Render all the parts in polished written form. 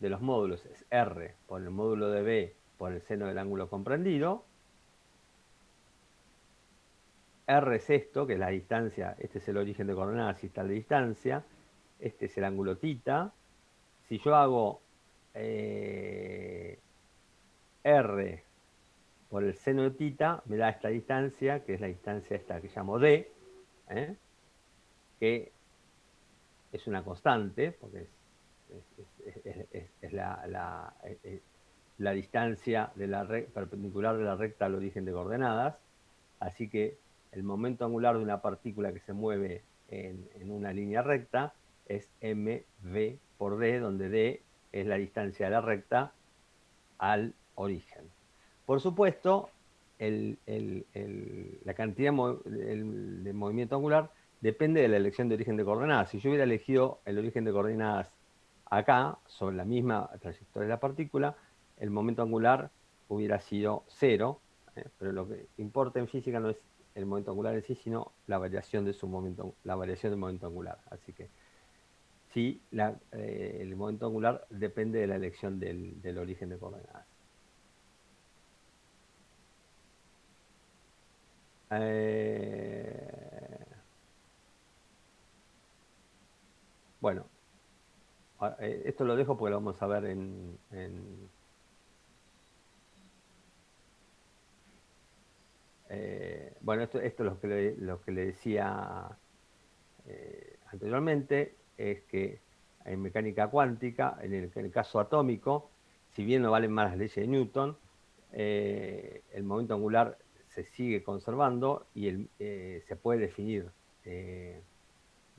de los módulos es R por el módulo de B por el seno del ángulo comprendido. R es esto, que es la distancia, este es el origen de coordenadas y está la distancia, este es el ángulo θ. Si yo hago R por el seno de θ, me da esta distancia, que es la distancia esta que llamo D, ¿eh? Que es una constante, porque es la distancia de perpendicular de la recta al origen de coordenadas. Así que el momento angular de una partícula que se mueve en una línea recta es mv por d, donde d es la distancia de la recta al origen. Por supuesto, la cantidad de movimiento angular depende de la elección de origen de coordenadas. Si yo hubiera elegido el origen de coordenadas acá, sobre la misma trayectoria de la partícula, el momento angular hubiera sido cero, pero lo que importa en física no es el momento angular en sí, sino la variación de su momento, la variación del momento angular. Así que sí, el momento angular depende de la elección del origen de coordenadas. Bueno, esto lo dejo porque lo vamos a ver bueno, esto es lo que le decía anteriormente, es que en mecánica cuántica, en el caso atómico, si bien no valen más las leyes de Newton, el momento angular se sigue conservando y se puede definir de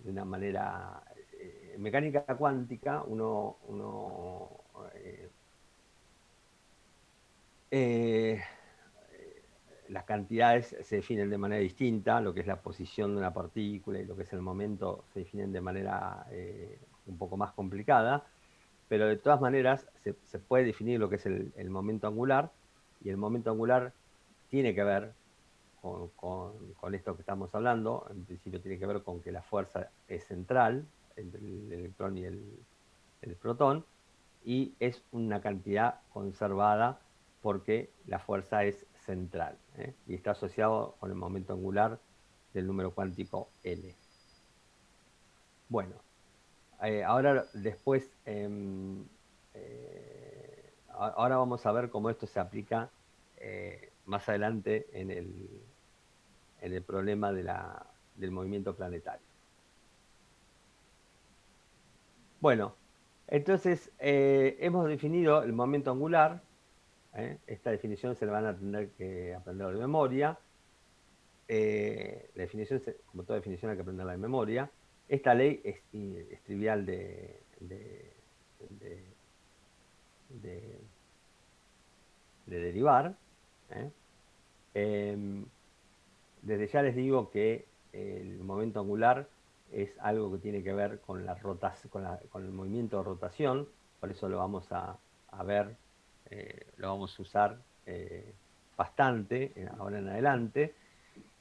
una manera... en mecánica cuántica eh, eh, las cantidades se definen de manera distinta, lo que es la posición de una partícula y lo que es el momento se definen de manera un poco más complicada, pero de todas maneras se puede definir lo que es el momento angular, y el momento angular tiene que ver con esto que estamos hablando. En principio tiene que ver con que la fuerza es central entre el electrón y el protón, y es una cantidad conservada porque la fuerza es central, y está asociado con el momento angular del número cuántico L. Bueno, ahora después, ahora vamos a ver cómo esto se aplica más adelante en el problema del movimiento planetario. Bueno, entonces hemos definido el momento angular. Esta definición se la van a tener que aprender de memoria. La definición, como toda definición, hay que aprenderla de memoria. Esta ley es trivial de, de- de derivar. ¿eh? Em, Desde ya les digo que el momento angular es algo que tiene que ver con con el movimiento de rotación, por eso lo vamos a ver, lo vamos a usar bastante ahora en adelante.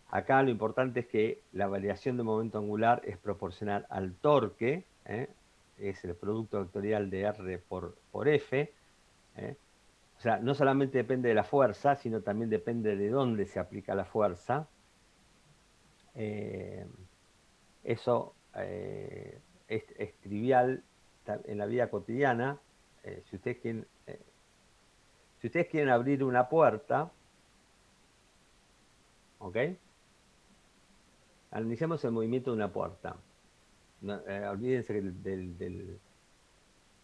Acá lo importante es que la variación de momento angular es proporcional al torque, es el producto vectorial de R por F. ¿eh? O sea, no solamente depende de la fuerza, sino también depende de dónde se aplica la fuerza. Eh, Eso es trivial en la vida cotidiana. Si ustedes quieren abrir una puerta, ¿ok? Analicemos el movimiento de una puerta. No, olvídense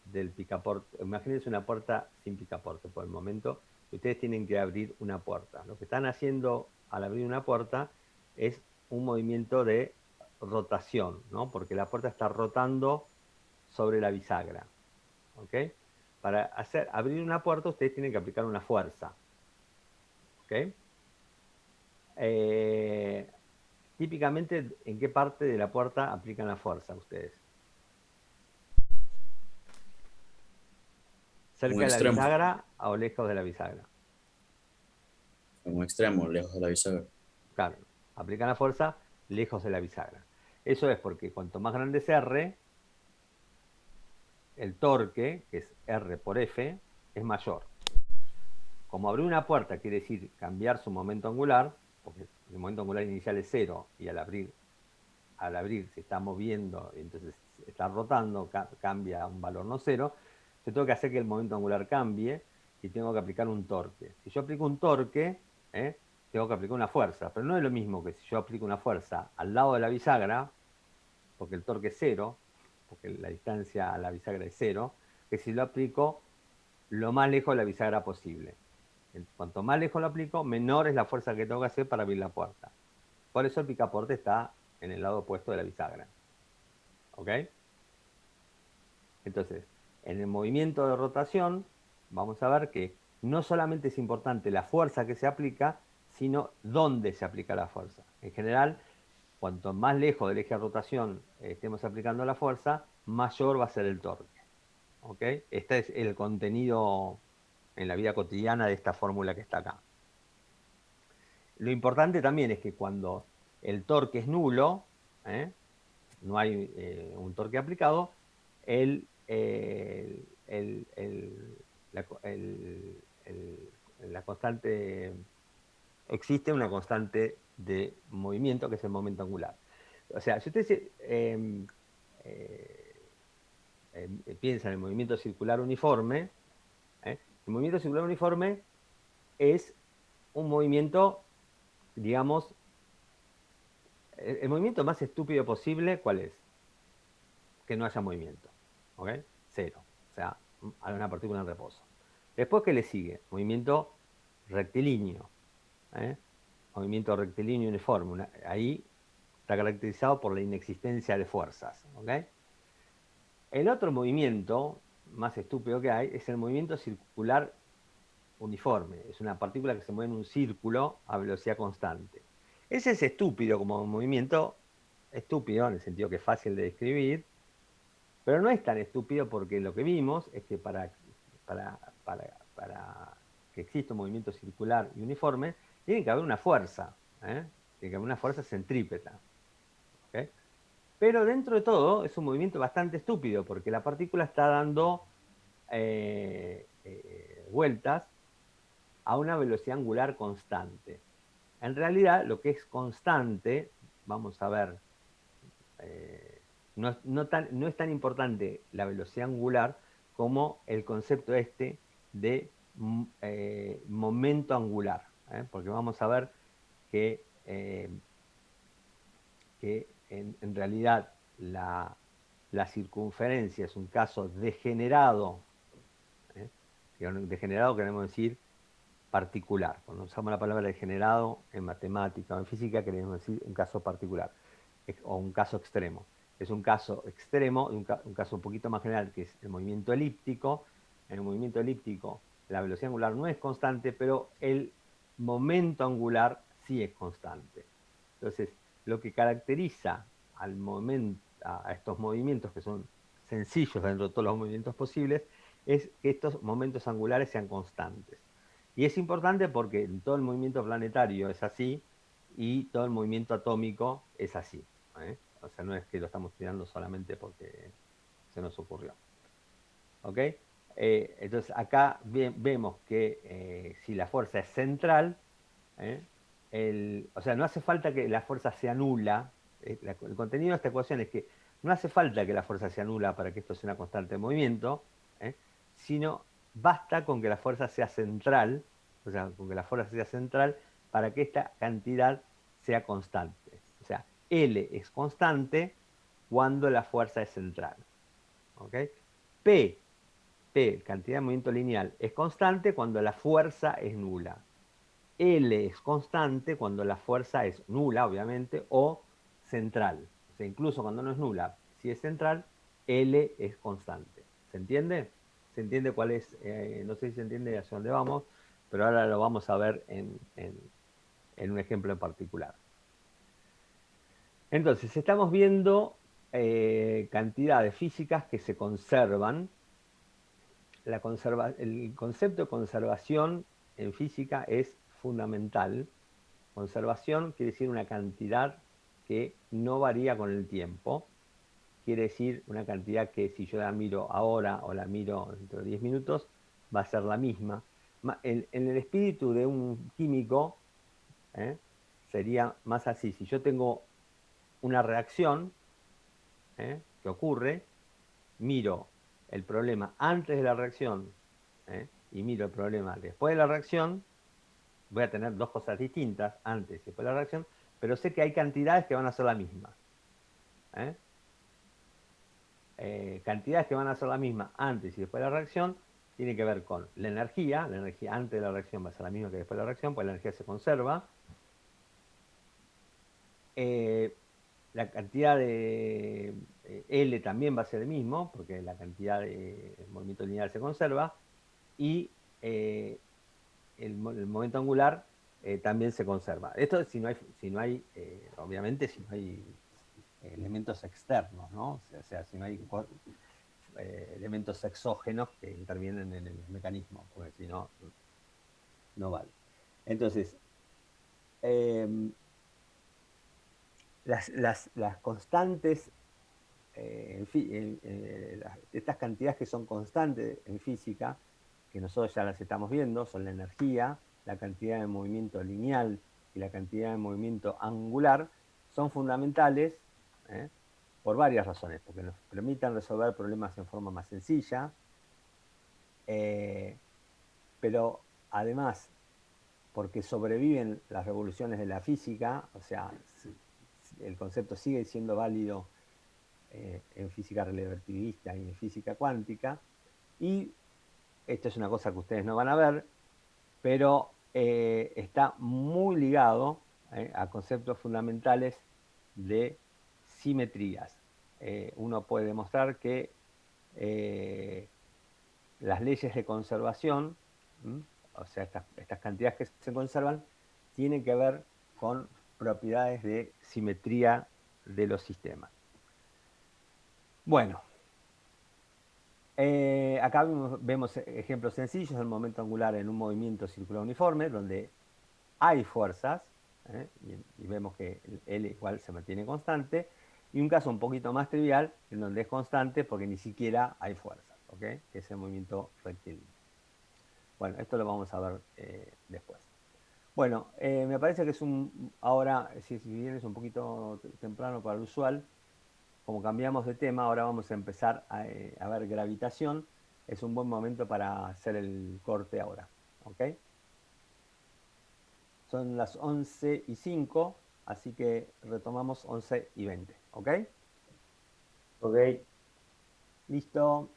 del picaporte. Imagínense una puerta sin picaporte por el momento. Ustedes tienen que abrir una puerta. Lo que están haciendo al abrir una puerta es un movimiento de rotación, ¿no? Porque la puerta está rotando sobre la bisagra. ¿Ok? Para abrir una puerta, ustedes tienen que aplicar una fuerza. ¿Ok? Eh, Típicamente, ¿en qué parte de la puerta aplican la fuerza ustedes? Un ¿Cerca de la extremo, bisagra o lejos de la bisagra? un extremo, lejos de la bisagra. Claro, aplican la fuerza lejos de la bisagra. Eso es porque cuanto más grande es R, el torque, que es R por F, es mayor. Como abrir una puerta quiere decir cambiar su momento angular, porque el momento angular inicial es 0 y al abrir se está moviendo, entonces está rotando, cambia a un valor no cero, yo tengo que hacer que el momento angular cambie y tengo que aplicar un torque. Si yo aplico un torque, tengo que aplicar una fuerza, pero no es lo mismo que si yo aplico una fuerza al lado de la bisagra, porque el torque es cero, porque la distancia a la bisagra es cero, que si lo aplico lo más lejos de la bisagra posible. Cuanto más lejos lo aplico, menor es la fuerza que tengo que hacer para abrir la puerta. Por eso el picaporte está en el lado opuesto de la bisagra. ¿Ok? Entonces, en el movimiento de rotación, vamos a ver que no solamente es importante la fuerza que se aplica, sino dónde se aplica la fuerza. En general, cuanto más lejos del eje de rotación estemos aplicando la fuerza, mayor va a ser el torque. ¿Ok? Este es el contenido en la vida cotidiana de esta fórmula que está acá. Lo importante también es que cuando el torque es nulo, no hay un torque aplicado, la constante, existe una constante de movimiento que es el momento angular. O sea, si ustedes piensan en el movimiento circular uniforme, el movimiento circular uniforme es un movimiento, digamos, el movimiento más estúpido posible, ¿cuál es? Que no haya movimiento. ¿Ok? Cero. O sea, hay una partícula en reposo. Después, ¿qué le sigue? Movimiento rectilíneo. ¿eh? Movimiento rectilíneo uniforme. Ahí está caracterizado por la inexistencia de fuerzas. ¿Ok? El otro movimiento más estúpido que hay es el movimiento circular uniforme. Es una partícula que se mueve en un círculo a velocidad constante. Ese es estúpido como movimiento, estúpido en el sentido que es fácil de describir, pero no es tan estúpido porque lo que vimos es que para, para que exista un movimiento circular y uniforme, tiene que haber una fuerza, tiene que haber una fuerza centrípeta. ¿Ok? Pero dentro de todo es un movimiento bastante estúpido porque la partícula está dando vueltas a una velocidad angular constante. En realidad, lo que es constante, vamos a ver, no es tan importante la velocidad angular como el concepto este de momento angular, porque vamos a ver que en realidad la circunferencia es un caso degenerado. ¿eh? Degenerado queremos decir particular. Cuando usamos la palabra degenerado en matemática o en física queremos decir un caso particular o un caso extremo. Es un caso extremo, un caso un poquito más general, que es el movimiento elíptico. En el movimiento elíptico la velocidad angular no es constante, pero el momento angular sí es constante. Entonces, lo que caracteriza a estos movimientos, que son sencillos dentro de todos los movimientos posibles, es que estos momentos angulares sean constantes. Y es importante porque todo el movimiento planetario es así y todo el movimiento atómico es así. O sea, no es que lo estamos tirando solamente porque se nos ocurrió. ¿Ok? Entonces acá vemos que si la fuerza es central, ¿eh? O sea, no hace falta que la fuerza sea nula. El contenido de esta ecuación es que no hace falta que la fuerza sea nula para que esto sea una constante de movimiento, sino basta con que la fuerza sea central, o sea, con que la fuerza sea central para que esta cantidad sea constante. O sea, L es constante cuando la fuerza es central. ¿Ok? P, cantidad de movimiento lineal, es constante cuando la fuerza es nula. L es constante cuando la fuerza es nula, obviamente, o central. O sea, incluso cuando no es nula, si es central, L es constante. ¿Se entiende? ¿Se entiende cuál es? No sé si se entiende hacia dónde vamos, pero ahora lo vamos a ver en un ejemplo en particular. Entonces, estamos viendo cantidades físicas que se conservan. El concepto de conservación en física es fundamental. Conservación quiere decir una cantidad que no varía con el tiempo. quiere decir una cantidad que si yo la miro ahora o la miro dentro de 10 minutos, va a ser la misma. En el espíritu de un químico, sería más así. Si yo tengo una reacción que ocurre, miro el problema antes de la reacción y miro el problema después de la reacción, voy a tener dos cosas distintas, antes y después de la reacción, pero sé que hay cantidades que van a ser la misma. ¿eh? Cantidades que van a ser la misma antes y después de la reacción, tiene que ver con la energía antes de la reacción va a ser la misma que después de la reacción, pues la energía se conserva. La cantidad de L también va a ser el mismo, porque la cantidad de movimiento lineal se conserva, y el momento angular también se conserva. Esto si no hay obviamente, si no hay elementos externos, ¿no? O sea, si no hay elementos exógenos que intervienen en el mecanismo, porque si no, no vale. Entonces, eh, las constantes, estas cantidades que son constantes en física, que nosotros ya las estamos viendo, son la energía, la cantidad de movimiento lineal y la cantidad de movimiento angular, son fundamentales por varias razones, porque nos permiten resolver problemas en forma más sencilla, eh, pero además porque sobreviven las revoluciones de la física, o sea, el concepto sigue siendo válido en física relativista y en física cuántica, y esto es una cosa que ustedes no van a ver, pero está muy ligado a conceptos fundamentales de simetrías. Uno puede demostrar que las leyes de conservación, o sea, estas cantidades que se conservan, tienen que ver con propiedades de simetría de los sistemas. Bueno, acá vemos ejemplos sencillos del momento angular en un movimiento circular uniforme, donde hay fuerzas, y vemos que el L igual se mantiene constante, y un caso un poquito más trivial, en donde es constante porque ni siquiera hay fuerzas, ¿ok? Que es el movimiento rectilíneo. Bueno, esto lo vamos a ver después. Bueno, me parece que ahora, si bien es un poquito temprano para lo usual, como cambiamos de tema, ahora vamos a empezar a ver gravitación. Es un buen momento para hacer el corte ahora, ¿ok? Son las 11:05, así que retomamos 11:20, ¿ok? Ok. Listo.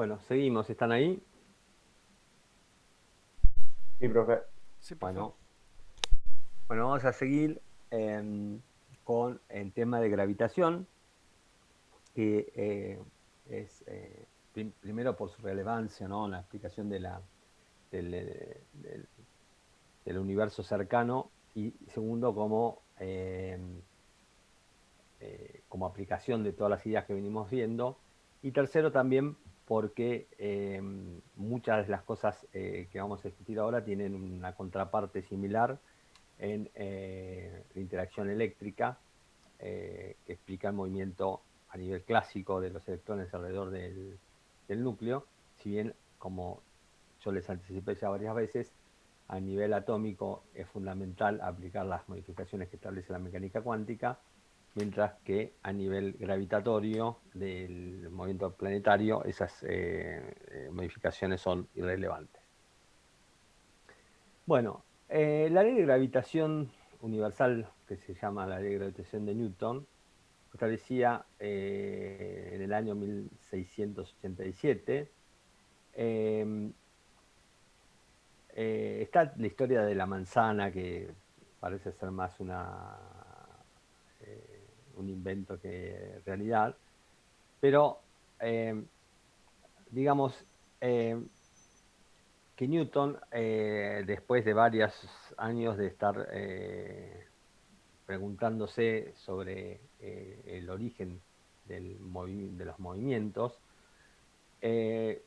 Bueno, seguimos, ¿están ahí? Sí, profe. Sí, profe. Bueno, bueno, vamos a seguir con el tema de gravitación, que es primero por su relevancia, ¿no? En la explicación del, del- del universo cercano, y segundo como aplicación de todas las ideas que venimos viendo, y tercero también porque muchas de las cosas que vamos a discutir ahora tienen una contraparte similar en la interacción eléctrica, que explica el movimiento a nivel clásico de los electrones alrededor del núcleo, si bien, como yo les anticipé ya varias veces, a nivel atómico es fundamental aplicar las modificaciones que establece la mecánica cuántica, mientras que a nivel gravitatorio del movimiento planetario esas modificaciones son irrelevantes. Bueno, la ley de gravitación universal, que se llama la ley de gravitación de Newton, establecía en el año 1687. Está la historia de la manzana, que parece ser más un invento que realidad, pero digamos que Newton, después de varios años de estar preguntándose sobre el origen de los movimientos, eh,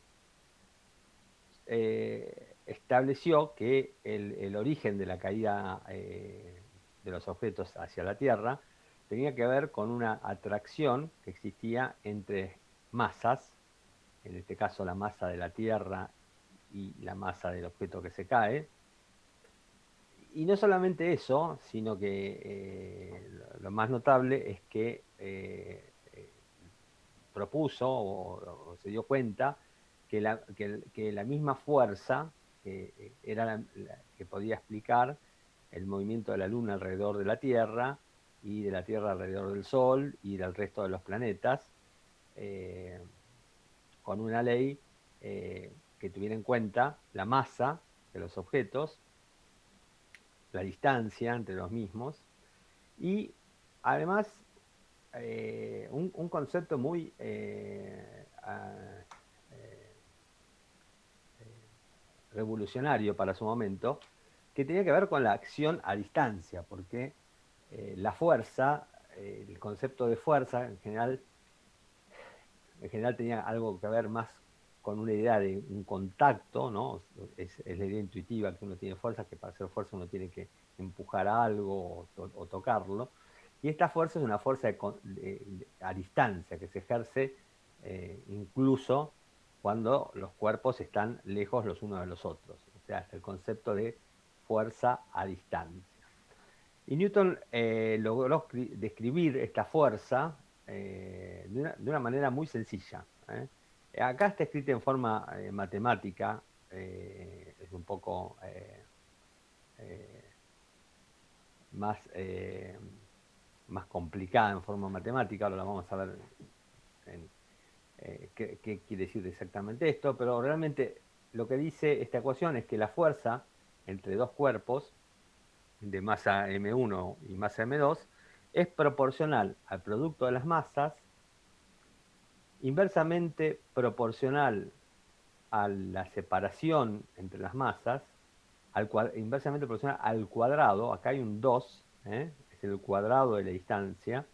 estableció que el origen de la caída de los objetos hacia la Tierra tenía que ver con una atracción que existía entre masas, en este caso la masa de la Tierra y la masa del objeto que se cae. Y no solamente eso, sino que lo más notable es que propuso o se dio cuenta que la misma fuerza que era que podía explicar el movimiento de la Luna alrededor de la Tierra y de la Tierra alrededor del Sol y del resto de los planetas, eh, con una ley que tuviera en cuenta la masa de los objetos, la distancia entre los mismos, y además un concepto muy eh, revolucionario para su momento, que tenía que ver con la acción a distancia, porque la fuerza, el concepto de fuerza en general tenía algo que ver más con una idea de un contacto, ¿no? Es la idea intuitiva que uno tiene fuerza, que para hacer fuerza uno tiene que empujar algo o tocarlo. Y esta fuerza es una fuerza a distancia, que se ejerce incluso cuando los cuerpos están lejos los unos de los otros. O sea, es el concepto de fuerza a distancia. Y Newton logró describir esta fuerza de una manera muy sencilla. Acá está escrita en forma matemática, es un poco eh, más, más complicada en forma matemática, ahora la vamos a ver en, qué quiere decir exactamente esto, pero realmente lo que dice esta ecuación es que la fuerza entre dos cuerpos de masa M1 y masa M2 es proporcional al producto de las masas, inversamente proporcional a la separación entre las masas, inversamente proporcional al cuadrado. Acá hay un 2, es el cuadrado de la distancia,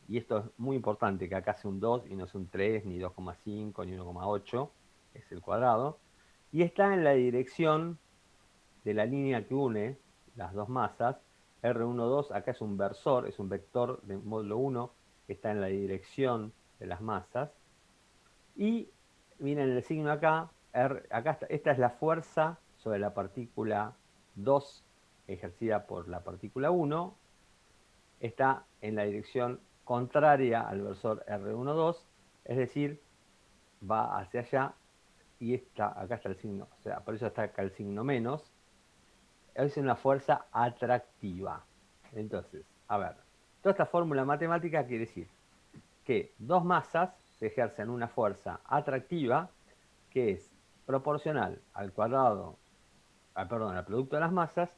y esto es muy importante, que acá sea un 2 y no es un 3, ni 2,5, ni 1,8, es el cuadrado, y está en la dirección de la línea que une las dos masas. R12 acá es un versor, es un vector de módulo 1 que está en la dirección de las masas. Y miren el signo acá, acá esta es la fuerza sobre la partícula 2 ejercida por la partícula 1, está en la dirección contraria al versor R12, es decir, va hacia allá, y acá está el signo, o sea, por eso está acá el signo menos, es una fuerza atractiva. Entonces, a ver, toda esta fórmula matemática quiere decir que dos masas se ejercen una fuerza atractiva que es proporcional al cuadrado, perdón, al producto de las masas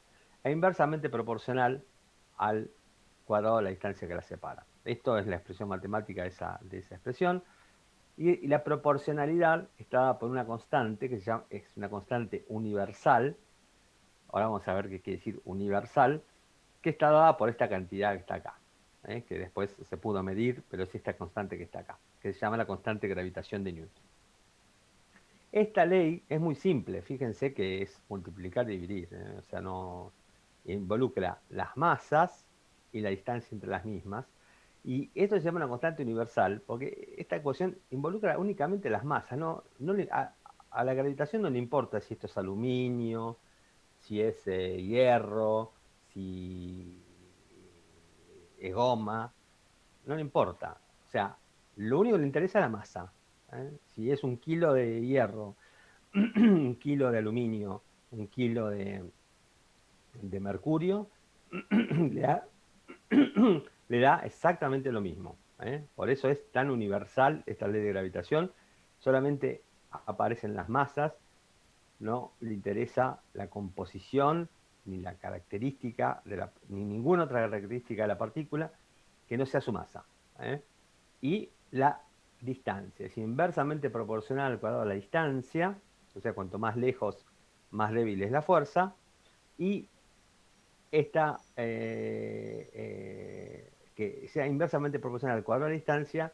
e inversamente proporcional al cuadrado de la distancia que las separa. Esto es la expresión matemática de esa expresión. Y la proporcionalidad está dada por una constante que es una constante universal. Ahora vamos a ver qué quiere decir universal, que está dada por esta cantidad que está acá, que después se pudo medir, pero es esta constante que está acá, que se llama la constante de gravitación de Newton. Esta ley es muy simple, fíjense que es multiplicar y dividir, o sea, no involucra las masas y la distancia entre las mismas, y esto se llama una constante universal, porque esta ecuación involucra únicamente las masas, a la gravitación no le importa si esto es aluminio, si es hierro, si es goma, no le importa. O sea, lo único que le interesa es la masa. Si es 1 kilo de hierro, 1 kilo de aluminio, 1 kilo de mercurio, le da, le da exactamente lo mismo. Por eso es tan universal esta ley de gravitación. Solamente aparecen las masas, no le interesa la composición, ni la característica, ni ninguna otra característica de la partícula que no sea su masa. Y la distancia es inversamente proporcional al cuadrado de la distancia, o sea, cuanto más lejos, más débil es la fuerza, y esta, que sea inversamente proporcional al cuadrado de la distancia,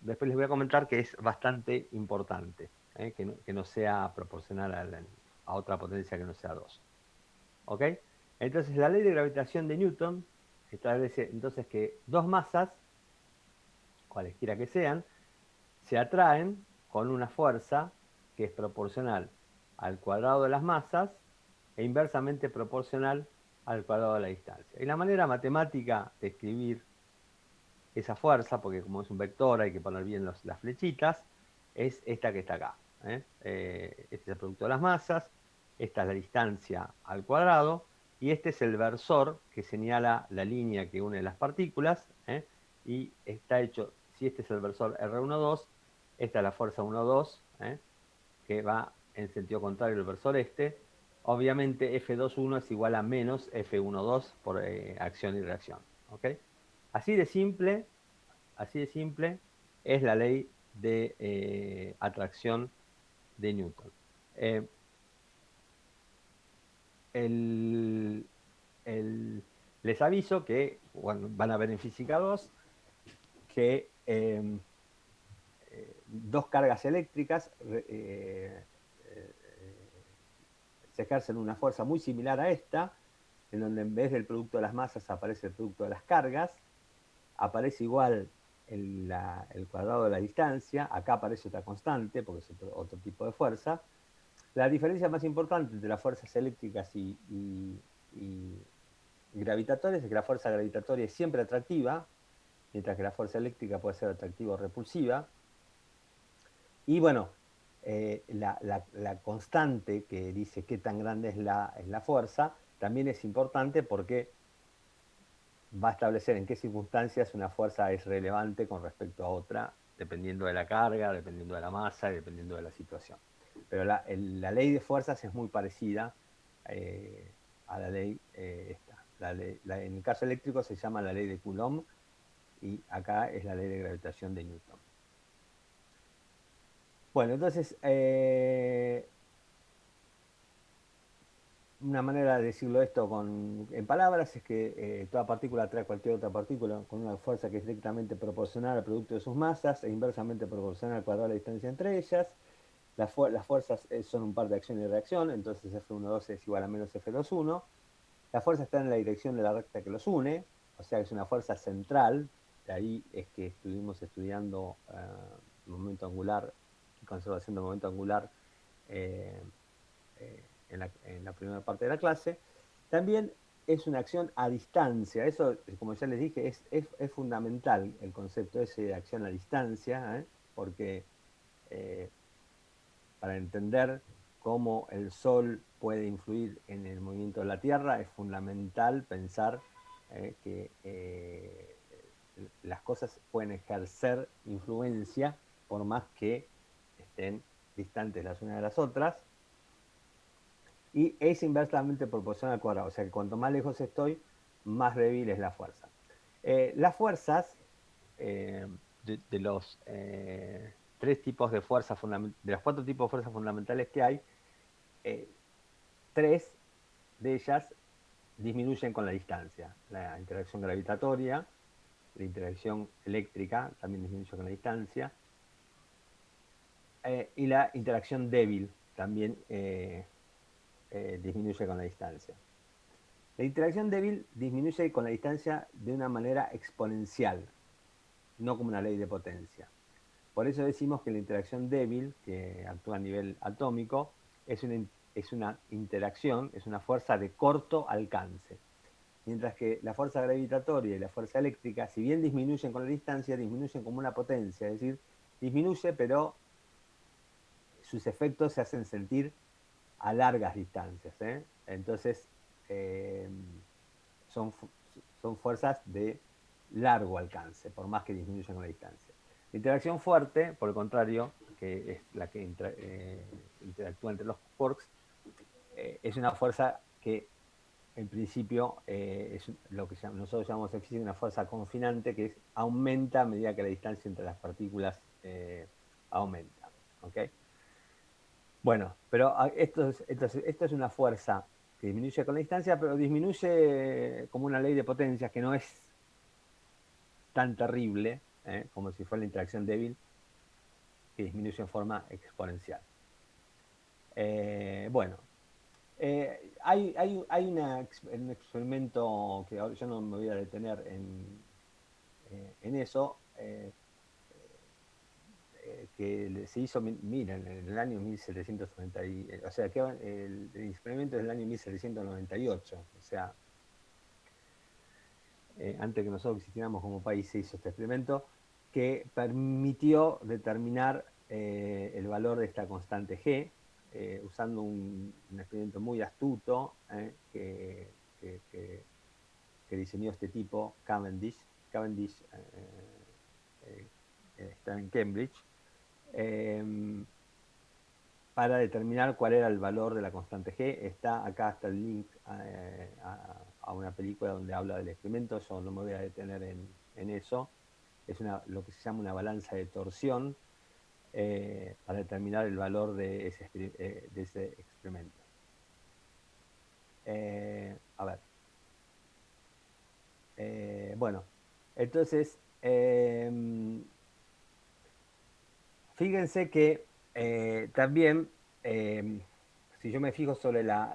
después les voy a comentar que es bastante importante, que no sea proporcional a otra potencia que no sea 2. ¿Ok? Entonces, la ley de gravitación de Newton establece entonces que dos masas, cualesquiera que sean, se atraen con una fuerza que es proporcional al cuadrado de las masas e inversamente proporcional al cuadrado de la distancia. Y la manera matemática de escribir esa fuerza, porque como es un vector hay que poner bien las flechitas, es esta que está acá. Este es el producto de las masas, esta es la distancia al cuadrado, y este es el versor que señala la línea que une las partículas, y está hecho, si este es el versor R12, esta es la fuerza 12, que va en sentido contrario al versor este. Obviamente F21 es igual a menos F12 por acción y reacción. ¿Ok? Así de simple, así de simple es la ley de atracción de Newton. Eh, el, les aviso que bueno, van a ver en física 2 que dos cargas eléctricas se ejercen una fuerza muy similar a esta, en donde en vez del producto de las masas aparece el producto de las cargas, aparece igual el cuadrado de la distancia, acá aparece otra constante, porque es otro tipo de fuerza. La diferencia más importante entre las fuerzas eléctricas y gravitatorias es que la fuerza gravitatoria es siempre atractiva, mientras que la fuerza eléctrica puede ser atractiva o repulsiva. Y bueno, la constante que dice qué tan grande es la fuerza también es importante porque va a establecer en qué circunstancias una fuerza es relevante con respecto a otra, dependiendo de la carga, dependiendo de la masa y dependiendo de la situación. Pero la ley de fuerzas es muy parecida a la ley esta. En el caso eléctrico se llama la ley de Coulomb y acá es la ley de gravitación de Newton. Bueno, entonces, una manera de decirlo esto en palabras es que toda partícula atrae a cualquier otra partícula con una fuerza que es directamente proporcional al producto de sus masas e inversamente proporcional al cuadrado de la distancia entre ellas. Las fuerzas son un par de acción y reacción, entonces F12 es igual a menos F21. La fuerza está en la dirección de la recta que los une, o sea que es una fuerza central. De ahí es que estuvimos estudiando momento angular y conservación del momento angular eh, en la primera parte de la clase. También es una acción a distancia. Eso, como ya les dije, es fundamental el concepto ese de acción a distancia, porque para entender cómo el Sol puede influir en el movimiento de la Tierra, es fundamental pensar que las cosas pueden ejercer influencia por más que estén distantes las unas de las otras. Y es inversamente proporcional al cuadrado, o sea que cuanto más lejos estoy, más débil es la fuerza. Las fuerzas, de los tres tipos de fuerzas fundamentales, de los cuatro tipos de fuerzas fundamentales que hay, tres de ellas disminuyen con la distancia. La interacción gravitatoria, la interacción eléctrica también disminuye con la distancia, y la interacción débil también disminuye con la distancia. La interacción débil disminuye con la distancia de una manera exponencial, no como una ley de potencia. Por eso decimos que la interacción débil, que actúa a nivel atómico, es una interacción, es una fuerza de corto alcance. Mientras que la fuerza gravitatoria y la fuerza eléctrica, si bien disminuyen con la distancia, disminuyen como una potencia, es decir, disminuye, pero sus efectos se hacen sentir a largas distancias. Entonces, eh, son, son fuerzas de largo alcance, por más que disminuyan con la distancia. La interacción fuerte, por el contrario, que es la que interactúa entre los quarks, es una fuerza que en principio es lo que nosotros llamamos en física una fuerza confinante, que aumenta a medida que la distancia entre las partículas aumenta. ¿Okay? Bueno, pero esto es una fuerza que disminuye con la distancia, pero disminuye como una ley de potencias que no es tan terrible como si fuera la interacción débil, que disminuye en forma exponencial. Bueno, hay un experimento que ahora yo no me voy a detener en eso, que se hizo, miren, en el año 1790, o sea, que el experimento es del año 1798, o sea, antes que nosotros existiéramos como país se hizo este experimento, que permitió determinar el valor de esta constante G, usando un experimento muy astuto que diseñó este tipo, Cavendish. Cavendish está en Cambridge, eh, para determinar cuál era el valor de la constante G. Acá está el link a una película donde habla del experimento, yo no me voy a detener en eso. Es lo que se llama una balanza de torsión para determinar el valor de ese experimento. A ver. Bueno, entonces, fíjense que también, si yo me fijo sobre la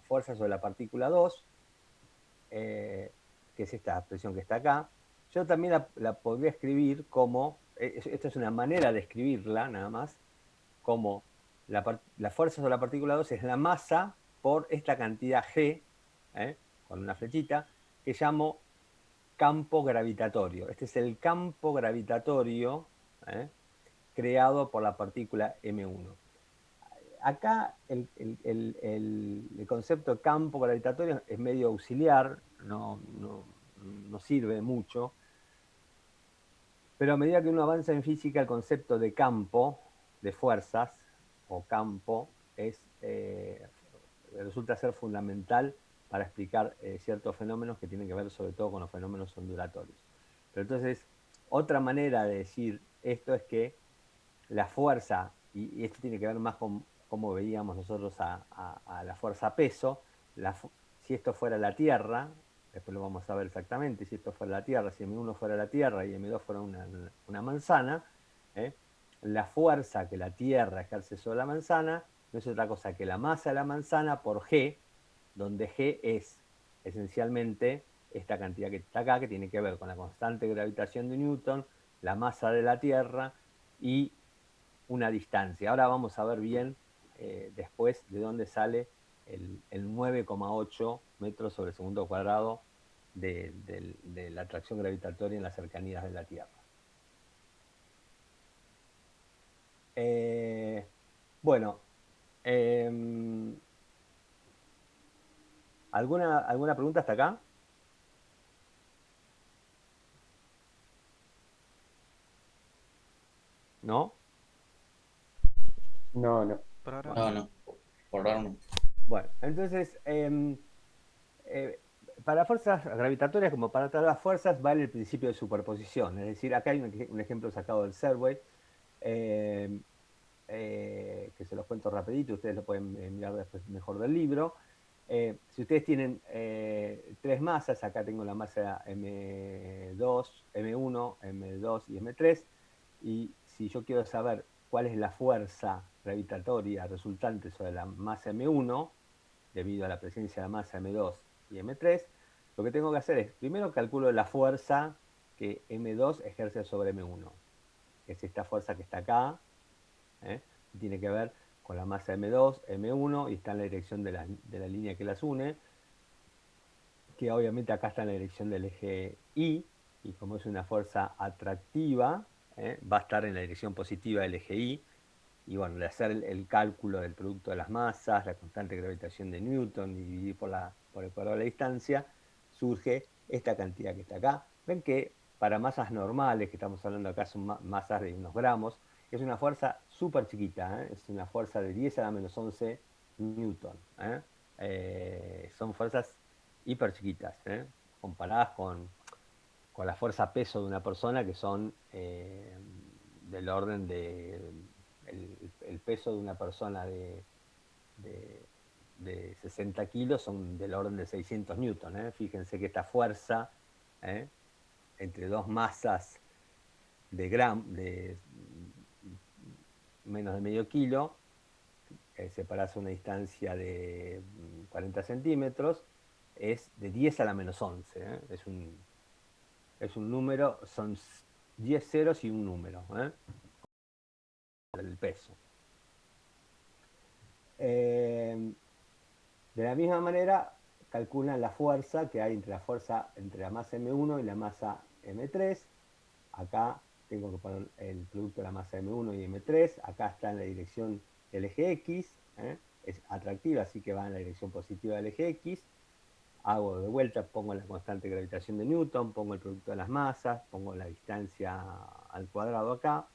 fuerza sobre la partícula 2, que es esta expresión que está acá, yo también la podría escribir como, esta es una manera de escribirla nada más, como la fuerza sobre la partícula 2 es la masa por esta cantidad G, con una flechita, que llamo campo gravitatorio. Este es el campo gravitatorio creado por la partícula M1. Acá el concepto de campo gravitatorio es medio auxiliar, no sirve mucho, pero a medida que uno avanza en física, el concepto de campo, de fuerzas, o campo, resulta ser fundamental para explicar ciertos fenómenos que tienen que ver sobre todo con los fenómenos ondulatorios. Pero entonces, otra manera de decir esto es que la fuerza, y esto tiene que ver más con cómo veíamos nosotros a la fuerza peso, si esto fuera la Tierra, después lo vamos a ver exactamente, si esto fuera la Tierra, si M1 fuera la Tierra y M2 fuera una manzana, la fuerza que la Tierra ejerce sobre la manzana no es otra cosa que la masa de la manzana por G, donde G es esencialmente esta cantidad que está acá, que tiene que ver con la constante de gravitación de Newton, la masa de la Tierra y una distancia. Ahora vamos a ver bien después de dónde sale el 9,8 metros sobre segundo cuadrado de la atracción gravitatoria en las cercanías de la Tierra. Bueno, ¿alguna pregunta hasta acá? ¿no? No, no. Por ahora No, no. no. Por ahora no. Bueno, entonces, eh, para fuerzas gravitatorias, como para todas las fuerzas, vale el principio de superposición. Es decir, acá hay un ejemplo sacado del Serway, eh, que se los cuento rapidito, ustedes lo pueden mirar después mejor del libro. Si ustedes tienen tres masas, acá tengo la masa M2, M1, M2 y M3, y si yo quiero saber cuál es la fuerza gravitatoria resultante sobre la masa M1, debido a la presencia de la masa M2 y M3, lo que tengo que hacer es, primero calculo la fuerza que M2 ejerce sobre M1, que es esta fuerza que está acá, ¿eh? Tiene que ver con la masa M2, M1, y está en la dirección de la línea que las une, que obviamente acá está en la dirección del eje Y, y como es una fuerza atractiva, va a estar en la dirección positiva del eje Y, y bueno, de hacer el cálculo del producto de las masas, la constante de gravitación de Newton, y dividir por el cuadrado de la distancia, surge esta cantidad que está acá. Ven que para masas normales, que estamos hablando acá, son masas de unos gramos, es una fuerza súper chiquita, es una fuerza de 10 a la menos 11 Newton. Son fuerzas hiper chiquitas, comparadas con la fuerza peso de una persona, que son del orden de el peso de una persona de, de 60 kilos son del orden de 600 newton. Fíjense que esta fuerza, ¿eh? Entre dos masas de menos de medio kilo, separadas a una distancia de 40 centímetros, es de 10 a la menos 11. Es un número, son 10 ceros y un número, el peso. De la misma manera, calculan la fuerza que hay entre la masa M1 y la masa M3. Acá tengo que poner el producto de la masa M1 y M3. Acá está en la dirección del eje X. Es atractiva, así que va en la dirección positiva del eje X. Hago de vuelta, pongo la constante de gravitación de Newton, pongo el producto de las masas, pongo la distancia al cuadrado acá,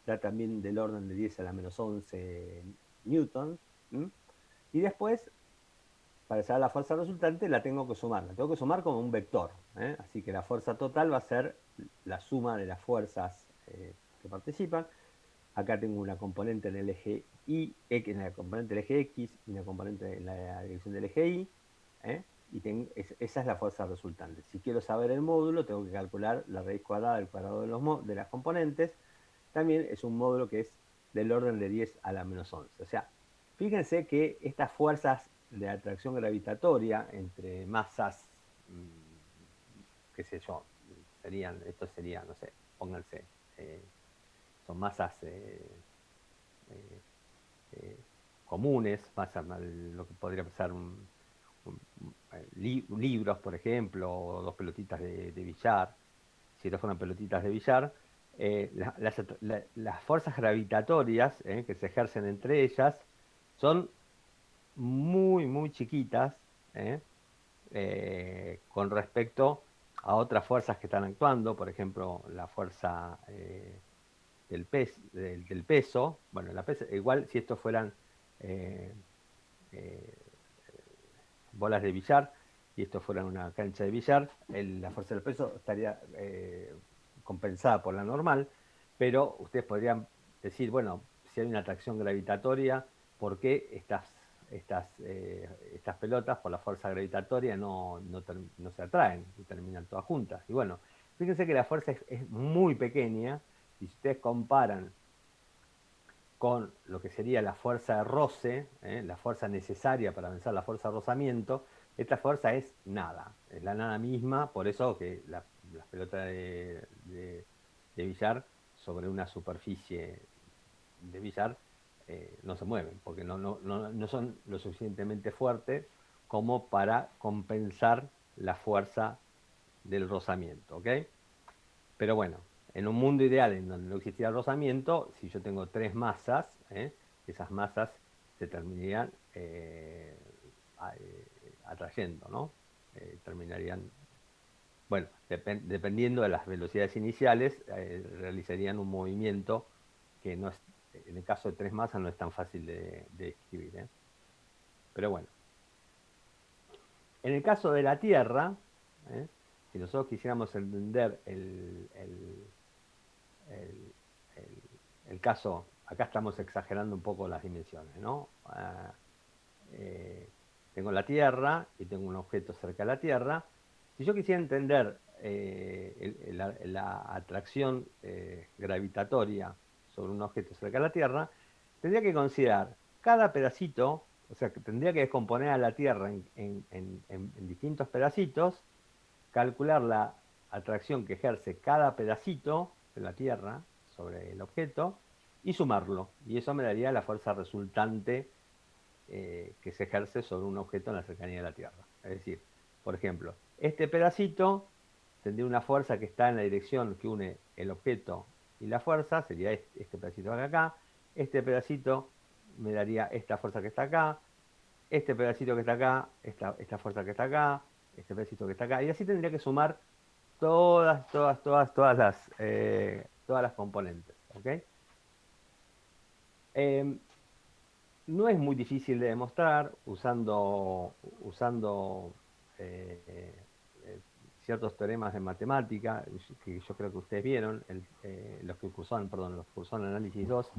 da también del orden de 10 a la menos 11 Newton. Y después, para saber la fuerza resultante, la tengo que sumar. La tengo que sumar como un vector. Así que la fuerza total va a ser la suma de las fuerzas que participan. Acá tengo una componente en el eje Y, en la componente del eje X, y una componente en la dirección del eje Y. Y esa es la fuerza resultante. Si quiero saber el módulo, tengo que calcular la raíz cuadrada del cuadrado de las componentes. También es un módulo que es del orden de 10 a la menos 11. O sea, fíjense que estas fuerzas de atracción gravitatoria entre masas, qué sé yo, esto sería, no sé, pónganse, son masas eh, comunes, masas, lo que podría ser libros, por ejemplo, o dos pelotitas de billar. Si estas fueran pelotitas de billar, las fuerzas gravitatorias que se ejercen entre ellas son muy, muy chiquitas, ¿eh? Con respecto a otras fuerzas que están actuando, por ejemplo, la fuerza del peso. Bueno, igual si estos fueran eh, eh, bolas de billar y esto fuera una cancha de billar, la fuerza del peso estaría compensada por la normal, pero ustedes podrían decir, bueno, si hay una atracción gravitatoria, ¿por qué estas pelotas por la fuerza gravitatoria no se atraen y terminan todas juntas? Y bueno, fíjense que la fuerza es muy pequeña, y si ustedes comparan con lo que sería la fuerza de roce, la fuerza necesaria para vencer la fuerza de rozamiento, esta fuerza es nada, es la nada misma. Por eso que las pelotas de billar sobre una superficie de billar no se mueven, porque no son lo suficientemente fuertes como para compensar la fuerza del rozamiento, ¿ok? Pero bueno, en un mundo ideal en donde no existiera rozamiento, si yo tengo tres masas, esas masas se terminarían atrayendo, ¿no? Terminarían, bueno, dependiendo de las velocidades iniciales, realizarían un movimiento que no es, en el caso de tres masas no es tan fácil de describir, ¿eh? Pero bueno. En el caso de la Tierra, ¿eh? Si nosotros quisiéramos entender el- el- el caso, acá estamos exagerando un poco las dimensiones, ¿no? Eh, tengo la Tierra y tengo un objeto cerca de la Tierra. Si yo quisiera entender la atracción gravitatoria sobre un objeto cerca de la Tierra, tendría que considerar cada pedacito, o sea, que tendría que descomponer a la Tierra en distintos pedacitos, calcular la atracción que ejerce cada pedacito de la Tierra sobre el objeto y sumarlo. Y eso me daría la fuerza resultante que se ejerce sobre un objeto en la cercanía de la Tierra. Es decir, por ejemplo, este pedacito tendría una fuerza que está en la dirección que une el objeto y la fuerza, sería este pedacito de acá. Este pedacito me daría esta fuerza que está acá, este pedacito que está acá, esta fuerza que está acá, este pedacito que está acá, y así tendría que sumar todas las componentes. ¿Ok? No es muy difícil de demostrar usando eh, ciertos teoremas de matemática que yo creo que ustedes vieron, los que cursaron análisis 2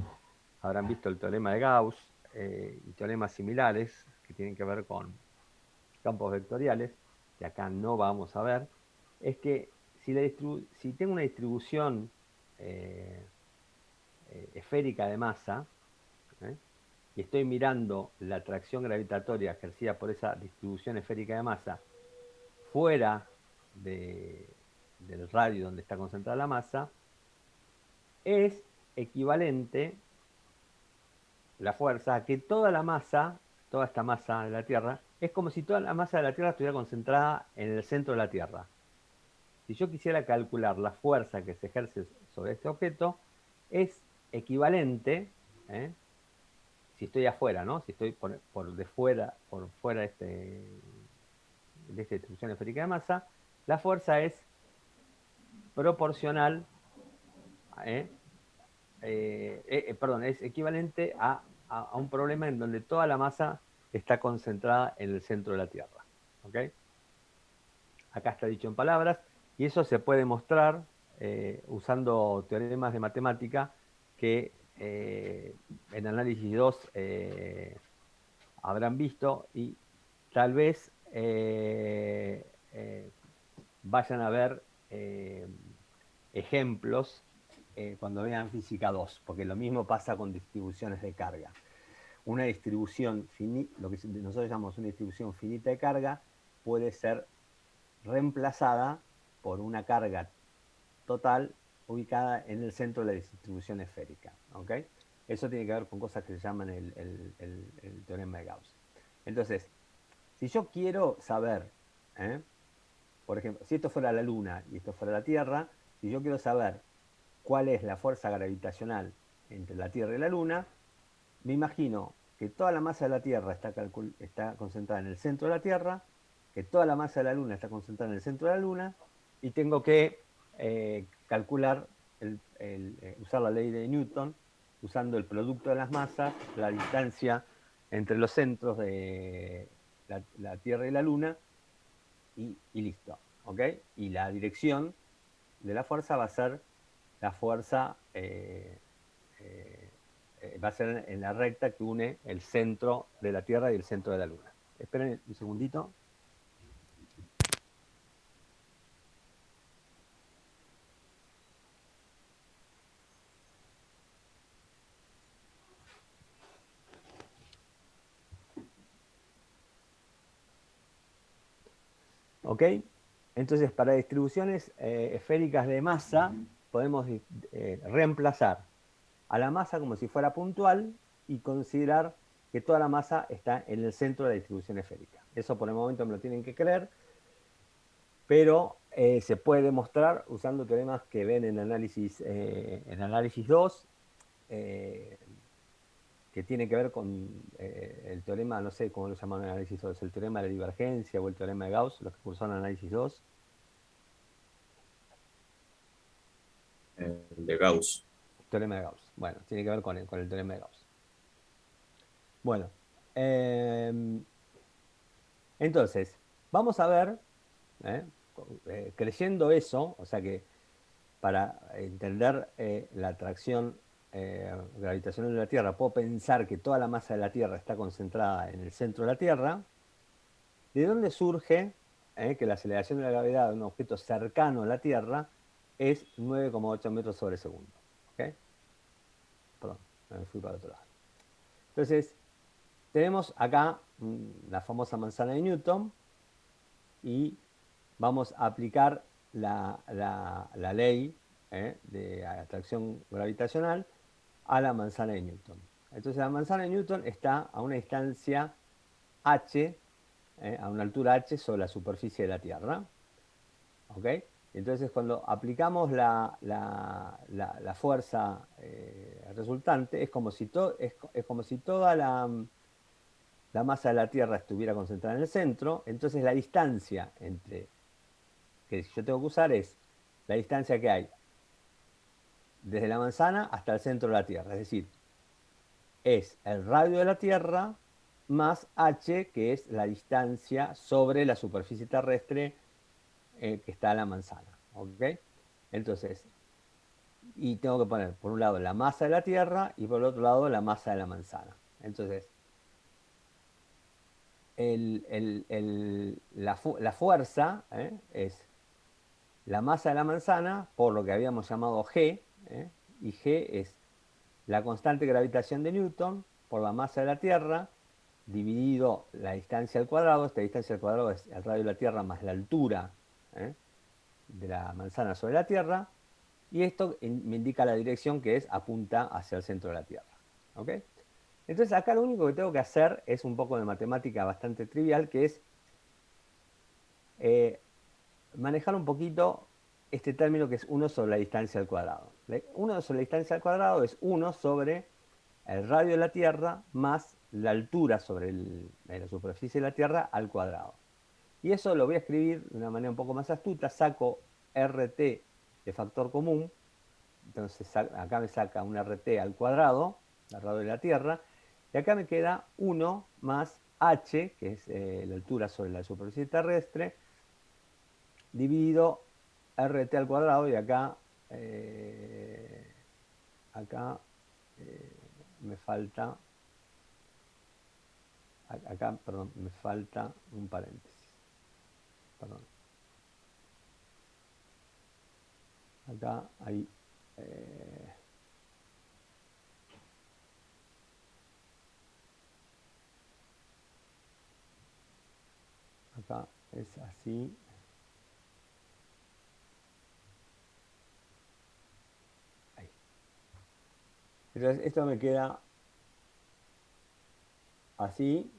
habrán visto el teorema de Gauss y teoremas similares que tienen que ver con campos vectoriales, que acá no vamos a ver. Es que si tengo una distribución eh, esférica de masa, ¿eh? Y estoy mirando la atracción gravitatoria ejercida por esa distribución esférica de masa fuera del radio donde está concentrada la masa, es equivalente la fuerza a que toda la masa, toda esta masa de la Tierra, es como si toda la masa de la Tierra estuviera concentrada en el centro de la Tierra. Si yo quisiera calcular la fuerza que se ejerce sobre este objeto, es equivalente, ¿eh? Si estoy afuera, ¿no? Si estoy por fuera de esta distribución esférica de masa, la fuerza es proporcional, ¿eh? Perdón, es equivalente a un problema en donde toda la masa está concentrada en el centro de la Tierra. ¿Ok? Acá está dicho en palabras, y eso se puede mostrar usando teoremas de matemática que en análisis 2 habrán visto y tal vez vayan a ver ejemplos cuando vean física 2, porque lo mismo pasa con distribuciones de carga. Una distribución finita, lo que nosotros llamamos una distribución finita de carga, puede ser reemplazada por una carga total ubicada en el centro de la distribución esférica. ¿Okay? Eso tiene que ver con cosas que se llaman el teorema de Gauss. Entonces, si yo quiero saber, por ejemplo, si esto fuera la Luna y esto fuera la Tierra, si yo quiero saber cuál es la fuerza gravitacional entre la Tierra y la Luna, me imagino que toda la masa de la Tierra está concentrada en el centro de la Tierra, que toda la masa de la Luna está concentrada en el centro de la Luna, y tengo que calcular, usar la ley de Newton, usando el producto de las masas, la distancia entre los centros de la Tierra y la Luna, y listo. ¿Ok? Y la dirección de la fuerza va a ser la fuerza, va a ser en la recta que une el centro de la Tierra y el centro de la Luna. Esperen un segundito. ¿Ok? Entonces, para distribuciones esféricas de masa, podemos reemplazar a la masa como si fuera puntual y considerar que toda la masa está en el centro de la distribución esférica. Eso por el momento me lo tienen que creer, pero se puede demostrar usando teoremas que ven en análisis 2, que tiene que ver con el teorema, no sé cómo lo llaman en análisis 2, el teorema de la divergencia o el teorema de Gauss, los que cursaron análisis 2. El de Gauss. Teorema de Gauss. Bueno, tiene que ver con el teorema de Gauss. Bueno, em, entonces, vamos a ver, ¿eh? Creyendo eso, o sea que para entender la atracción gravitacional de la Tierra, puedo pensar que toda la masa de la Tierra está concentrada en el centro de la Tierra. ¿De dónde surge que la aceleración de la gravedad de un objeto cercano a la Tierra es 9,8 metros sobre segundo? ¿Ok? Perdón, me fui para otro lado. Entonces, tenemos acá la famosa manzana de Newton y vamos a aplicar la ley de atracción gravitacional a la manzana de Newton. Entonces, la manzana de Newton está a una distancia h, a una altura h sobre la superficie de la Tierra. ¿Ok? Entonces, cuando aplicamos la fuerza resultante, es como si toda la masa de la Tierra estuviera concentrada en el centro. Entonces, la distancia que yo tengo que usar es la distancia que hay desde la manzana hasta el centro de la Tierra. Es decir, es el radio de la Tierra más h, que es la distancia sobre la superficie terrestre que está a la manzana. ¿Ok? Entonces, y tengo que poner por un lado la masa de la Tierra y por el otro lado la masa de la manzana. Entonces, la fuerza es la masa de la manzana por lo que habíamos llamado G, y G es la constante de gravitación de Newton por la masa de la Tierra dividido la distancia al cuadrado. Esta distancia al cuadrado es el radio de la Tierra más la altura ¿eh? de la manzana sobre la Tierra. Y esto me indica la dirección, que es apunta hacia el centro de la Tierra. ¿Ok? Entonces acá lo único que tengo que hacer es un poco de matemática bastante trivial, que es eh, manejar un poquito este término que es 1 sobre la distancia al cuadrado. 1 sobre la distancia al cuadrado es 1 sobre el radio de la Tierra más la altura sobre la superficie de la Tierra al cuadrado. Y eso lo voy a escribir de una manera un poco más astuta. Saco RT de factor común. Entonces acá me saca un RT al cuadrado, el radio de la Tierra. Y acá me queda 1 más h, que es la altura sobre la superficie terrestre, dividido RT al cuadrado. Y acá me falta, perdón, me falta un paréntesis. Perdón. Acá hay... acá es así. Ahí. Entonces esto me queda así.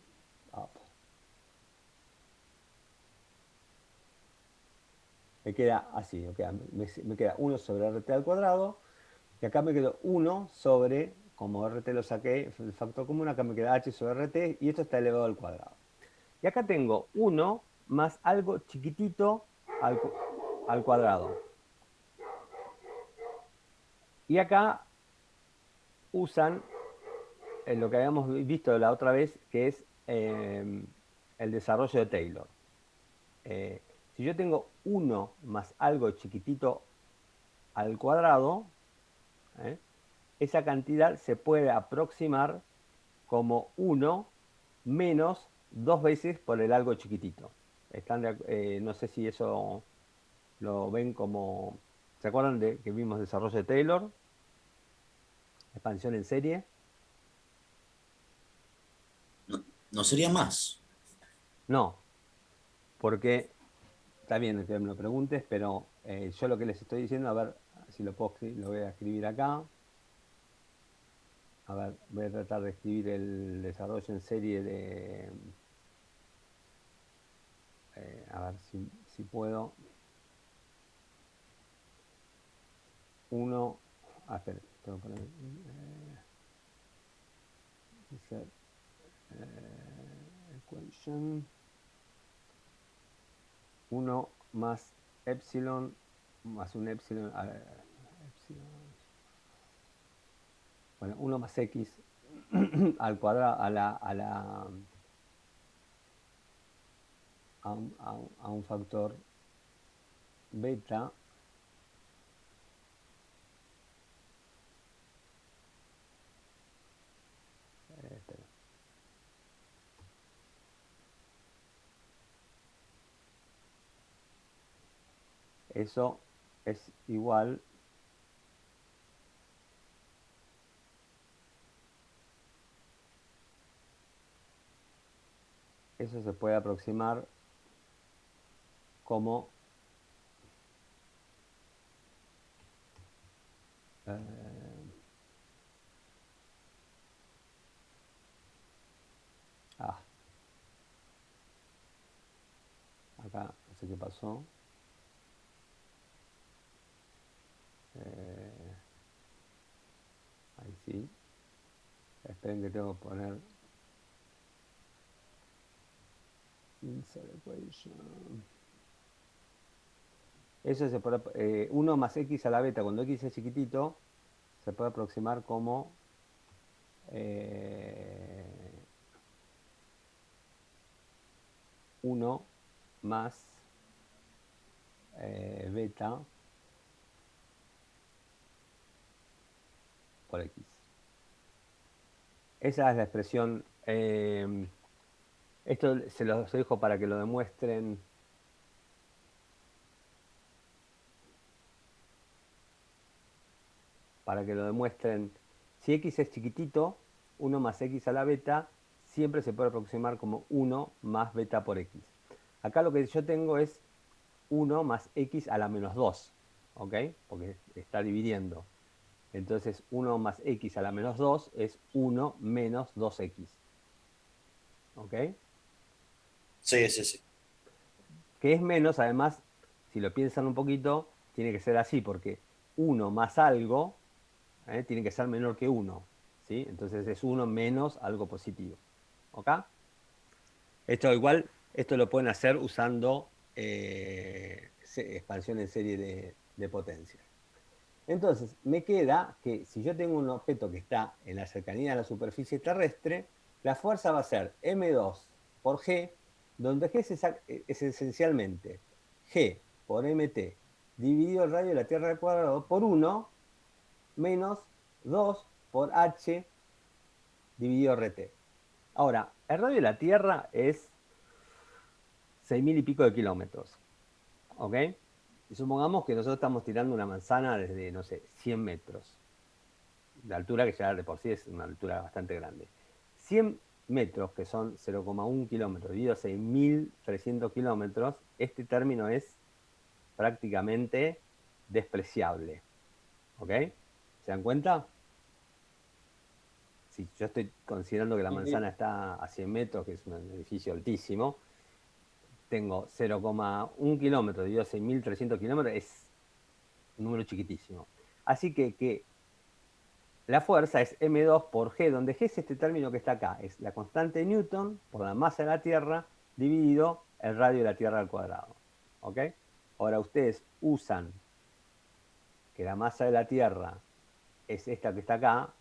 Ah, me queda así. Me queda 1 sobre RT al cuadrado. Y acá me quedó 1 sobre, como RT lo saqué, el factor común, acá me queda h sobre RT. Y esto está elevado al cuadrado. Y acá tengo 1 más algo chiquitito al cuadrado. Y acá usan lo que habíamos visto la otra vez, que es el desarrollo de Taylor. Si yo tengo 1 más algo chiquitito al cuadrado, ¿eh? esa cantidad se puede aproximar como 1 menos 2 veces por el algo chiquitito. No sé si eso lo ven como... ¿Se acuerdan de que vimos desarrollo de Taylor? Expansión en serie. No, no sería más. No, porque está bien que me lo preguntes, pero yo lo que les estoy diciendo, a ver si lo voy a escribir acá. A ver, voy a tratar de escribir el desarrollo en serie a ver si puedo. Uno, espera, tengo que poner, set, equation, 1 más epsilon, más un epsilon, epsilon bueno, 1 más x al cuadrado a un factor beta espera. Eso es igual eso se puede aproximar como eh, ah, acá no sé qué pasó. Eh, ahí sí. Esperen que tengo que poner insert equation. Eso se puede, 1 más x a la beta, cuando x es chiquitito, se puede aproximar como 1 más beta por x. Esa es la expresión. Esto se los dejo para que lo demuestren. Para que lo demuestren. Si x es chiquitito, 1 más x a la beta siempre se puede aproximar como 1 más beta por x. Acá lo que yo tengo es 1 más x a la menos 2, ¿ok? Porque está dividiendo. Entonces 1 más x a la menos 2 es 1 menos 2x, ¿ok? Sí, sí, sí. Que es menos, además, si lo piensan un poquito, tiene que ser así, porque 1 más algo tiene que ser menor que 1, ¿sí? Entonces es 1 menos algo positivo, ¿ok? Esto igual, esto lo pueden hacer usando expansión en serie de potencias. Entonces, me queda que si yo tengo un objeto que está en la cercanía de la superficie terrestre, la fuerza va a ser m2 por g, donde g es esencialmente g por mt dividido el radio de la Tierra al cuadrado por 1 menos 2 por h dividido rt. Ahora, el radio de la Tierra es 6.000 y pico de kilómetros, ¿ok? Y supongamos que nosotros estamos tirando una manzana desde, no sé, 100 metros de altura, que ya de por sí es una altura bastante grande. 100 metros, que son 0,1 kilómetros, dividido a 6.300 kilómetros, este término es prácticamente despreciable, ¿ok? ¿Se dan cuenta? Si yo estoy considerando que la manzana está a 100 metros, que es un edificio altísimo, tengo 0,1 kilómetro dividido a 6.300 kilómetros, es un número chiquitísimo. Así que la fuerza es m2 por g, donde g es este término que está acá, es la constante de Newton por la masa de la Tierra dividido el radio de la Tierra al cuadrado. ¿Ok? Ahora ustedes usan que la masa de la Tierra es esta que está acá,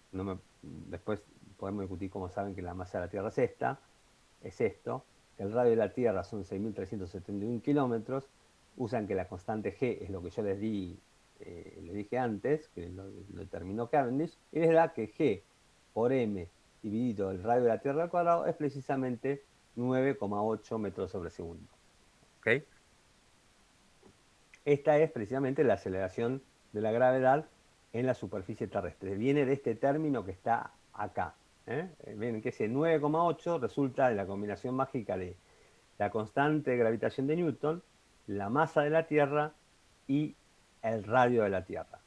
después podemos discutir cómo saben que la masa de la Tierra es esta, es esto, que el radio de la Tierra son 6.371 kilómetros, usan que la constante g es lo que yo les dije antes, que lo determinó Cavendish, y les da que g por m dividido el radio de la Tierra al cuadrado es precisamente 9,8 metros sobre segundo. ¿Okay? Esta es precisamente la aceleración de la gravedad en la superficie terrestre. Viene de este término que está acá. Ven que ese 9,8 resulta de la combinación mágica de la constante de gravitación de Newton, la masa de la Tierra y el radio de la Tierra.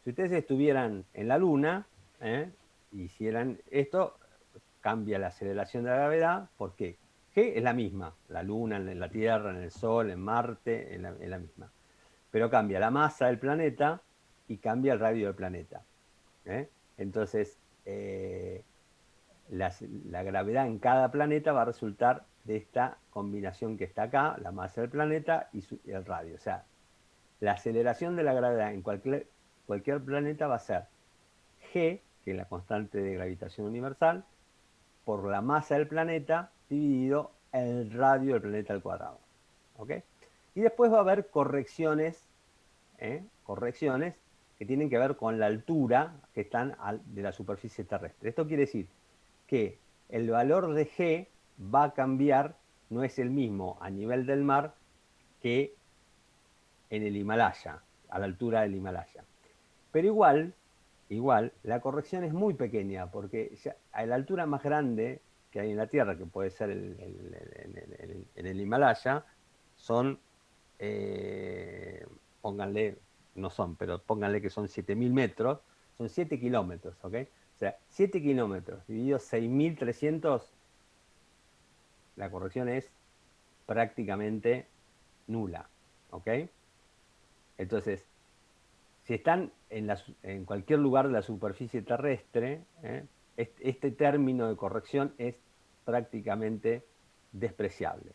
Si ustedes estuvieran en la Luna, hicieran esto, cambia la aceleración de la gravedad, porque G es la misma, la Luna, en la Tierra, en el Sol, en Marte, en la misma. Pero cambia la masa del planeta y cambia el radio del planeta. Entonces, la gravedad en cada planeta va a resultar de esta combinación que está acá, la masa del planeta y el radio. O sea, la aceleración de la gravedad en cualquier planeta va a ser g, que es la constante de gravitación universal, por la masa del planeta dividido el radio del planeta al cuadrado. ¿Ok? Y después va a haber correcciones, correcciones que tienen que ver con la altura que están de la superficie terrestre. Esto quiere decir que el valor de G va a cambiar, no es el mismo a nivel del mar que en el Himalaya, a la altura del Himalaya. Pero igual, la corrección es muy pequeña, porque ya a la altura más grande que hay en la Tierra, que puede ser en el Himalaya, son, pónganle, no son, pero pónganle que son 7.000 metros, son 7 kilómetros, ¿ok? O sea, 7 kilómetros dividido 6.300, la corrección es prácticamente nula, ¿ok? Entonces, si están en cualquier lugar de la superficie terrestre, este término de corrección es prácticamente despreciable.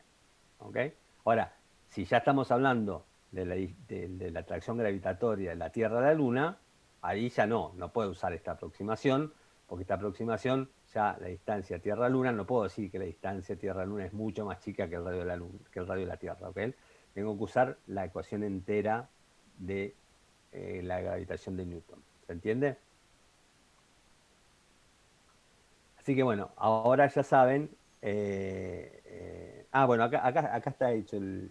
¿Ok? Ahora, si ya estamos hablando de la atracción gravitatoria de la Tierra a la Luna, ahí ya no puedo usar esta aproximación, porque esta aproximación, ya la distancia Tierra-Luna, no puedo decir que la distancia Tierra-Luna es mucho más chica que el radio de la Luna, que el radio de la Tierra, ¿ok? Tengo que usar la ecuación entera de la gravitación de Newton. ¿Se entiende? Así que bueno, ahora ya saben. Bueno, acá está hecho el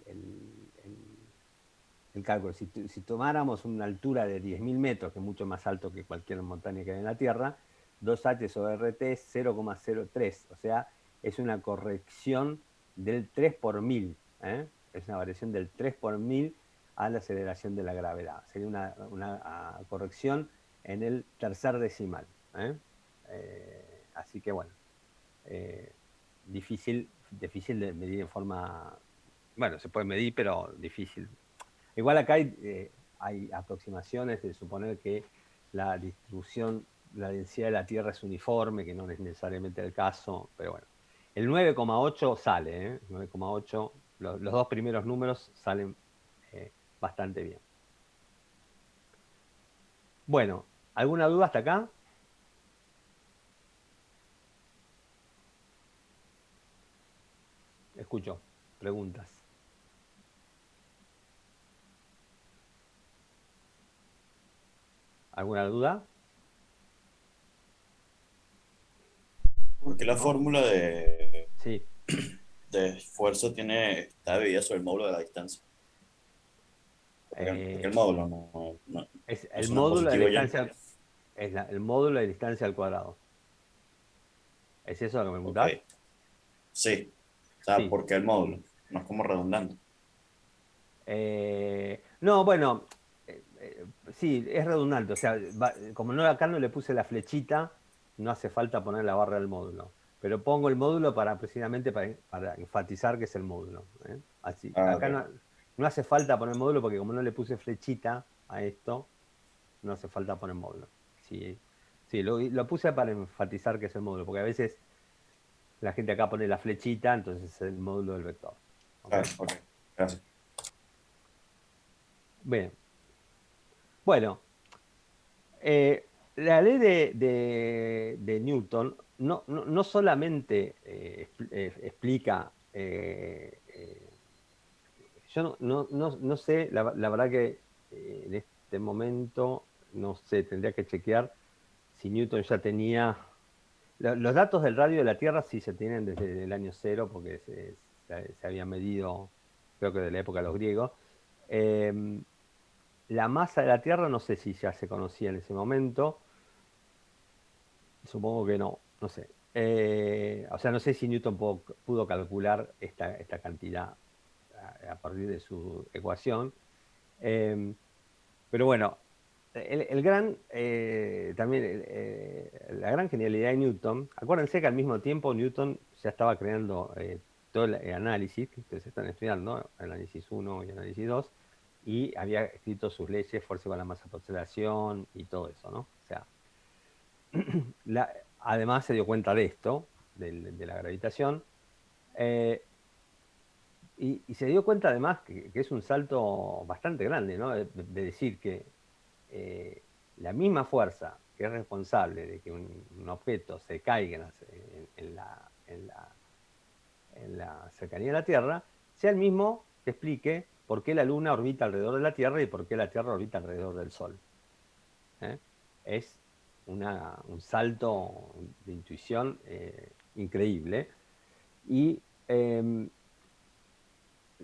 cálculo. Si tomáramos una altura de 10.000 metros, que es mucho más alto que cualquier montaña que hay en la Tierra, 2H sobre RT es 0,03. O sea, es una corrección del 3 por 1000. Es una variación del 3 por 1000 a la aceleración de la gravedad. Sería una corrección en el tercer decimal. Así que bueno, difícil de medir en forma, bueno, se puede medir, pero difícil. Igual acá hay aproximaciones de suponer que la distribución, la densidad de la Tierra es uniforme, que no es necesariamente el caso, pero bueno. El 9,8 sale, 9,8, los dos primeros números salen bastante bien. Bueno, ¿alguna duda hasta acá? Escucho preguntas. ¿Alguna duda? Porque la ¿No? fórmula Sí. de esfuerzo está dividida sobre el módulo de la distancia. Porque el Eh, módulo es no el suena módulo de la positivo ya. distancia, el módulo de distancia al cuadrado. ¿Es eso lo que me Ok, preguntás? sí. O sea, Sí. ¿por qué el módulo? No es como redundante. No, bueno, sí, es redundante. O sea, como no, acá no le puse la flechita, no hace falta poner la barra del módulo. Pero pongo el módulo precisamente para enfatizar que es el módulo. Así, Ah, acá ok. no hace falta poner módulo porque como no le puse flechita a esto, no hace falta poner módulo. Sí, sí, lo puse para enfatizar que es el módulo, porque a veces la gente acá pone la flechita, entonces es el módulo del vector. ¿Ok? Claro, ok. Gracias. Bien. Bueno, la ley de Newton no solamente explica, yo no sé, la verdad que en este momento, no sé, tendría que chequear si Newton ya tenía. Los datos del radio de la Tierra sí se tienen desde el año cero, porque se había medido, creo que de la época de los griegos. Eh, la masa de la Tierra no sé si ya se conocía en ese momento, supongo que no sé. O sea, no sé si Newton pudo calcular esta cantidad a partir de su ecuación. Eh, pero bueno, la gran genialidad de Newton, acuérdense que al mismo tiempo Newton ya estaba creando todo el análisis que ustedes están estudiando, ¿no? El análisis uno y análisis 2 y había escrito sus leyes, fuerza igual a masa por aceleración y todo eso, ¿no? O sea, además se dio cuenta de esto, de la gravitación, eh, y se dio cuenta además que es un salto bastante grande, ¿no? De decir que la misma fuerza que es responsable de que un objeto se caiga en la cercanía de la Tierra, sea el mismo que explique por qué la Luna orbita alrededor de la Tierra y por qué la Tierra orbita alrededor del Sol. ¿Eh? Es un salto de intuición increíble. Y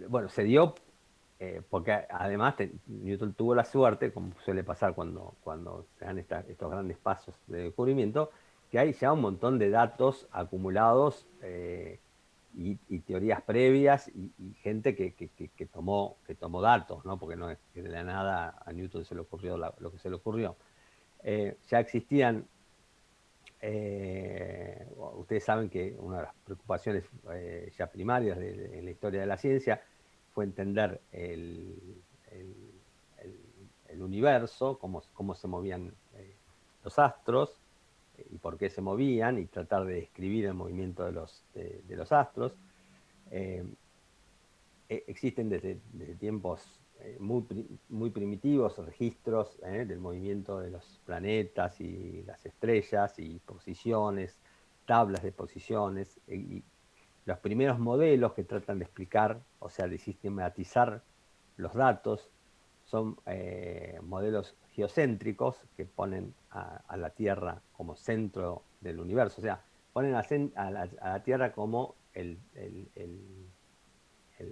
bueno, se dio porque además Newton tuvo la suerte, como suele pasar cuando se dan estos grandes pasos de descubrimiento, que hay ya un montón de datos acumulados y teorías previas y gente que tomó datos, ¿no? Porque no es que de la nada a Newton se le ocurrió lo que se le ocurrió. Ya existían, ustedes saben que una de las preocupaciones ya primarias en la historia de la ciencia fue entender el- el universo, cómo se movían los astros y por qué se movían, y tratar de describir el movimiento de los astros. Eh, Existen desde tiempos muy primitivos registros del movimiento de los planetas y las estrellas y posiciones, tablas de posiciones, y los primeros modelos que tratan de explicar, o sea, de sistematizar los datos, son modelos geocéntricos que ponen a la Tierra como centro del universo, o sea, ponen a la Tierra como el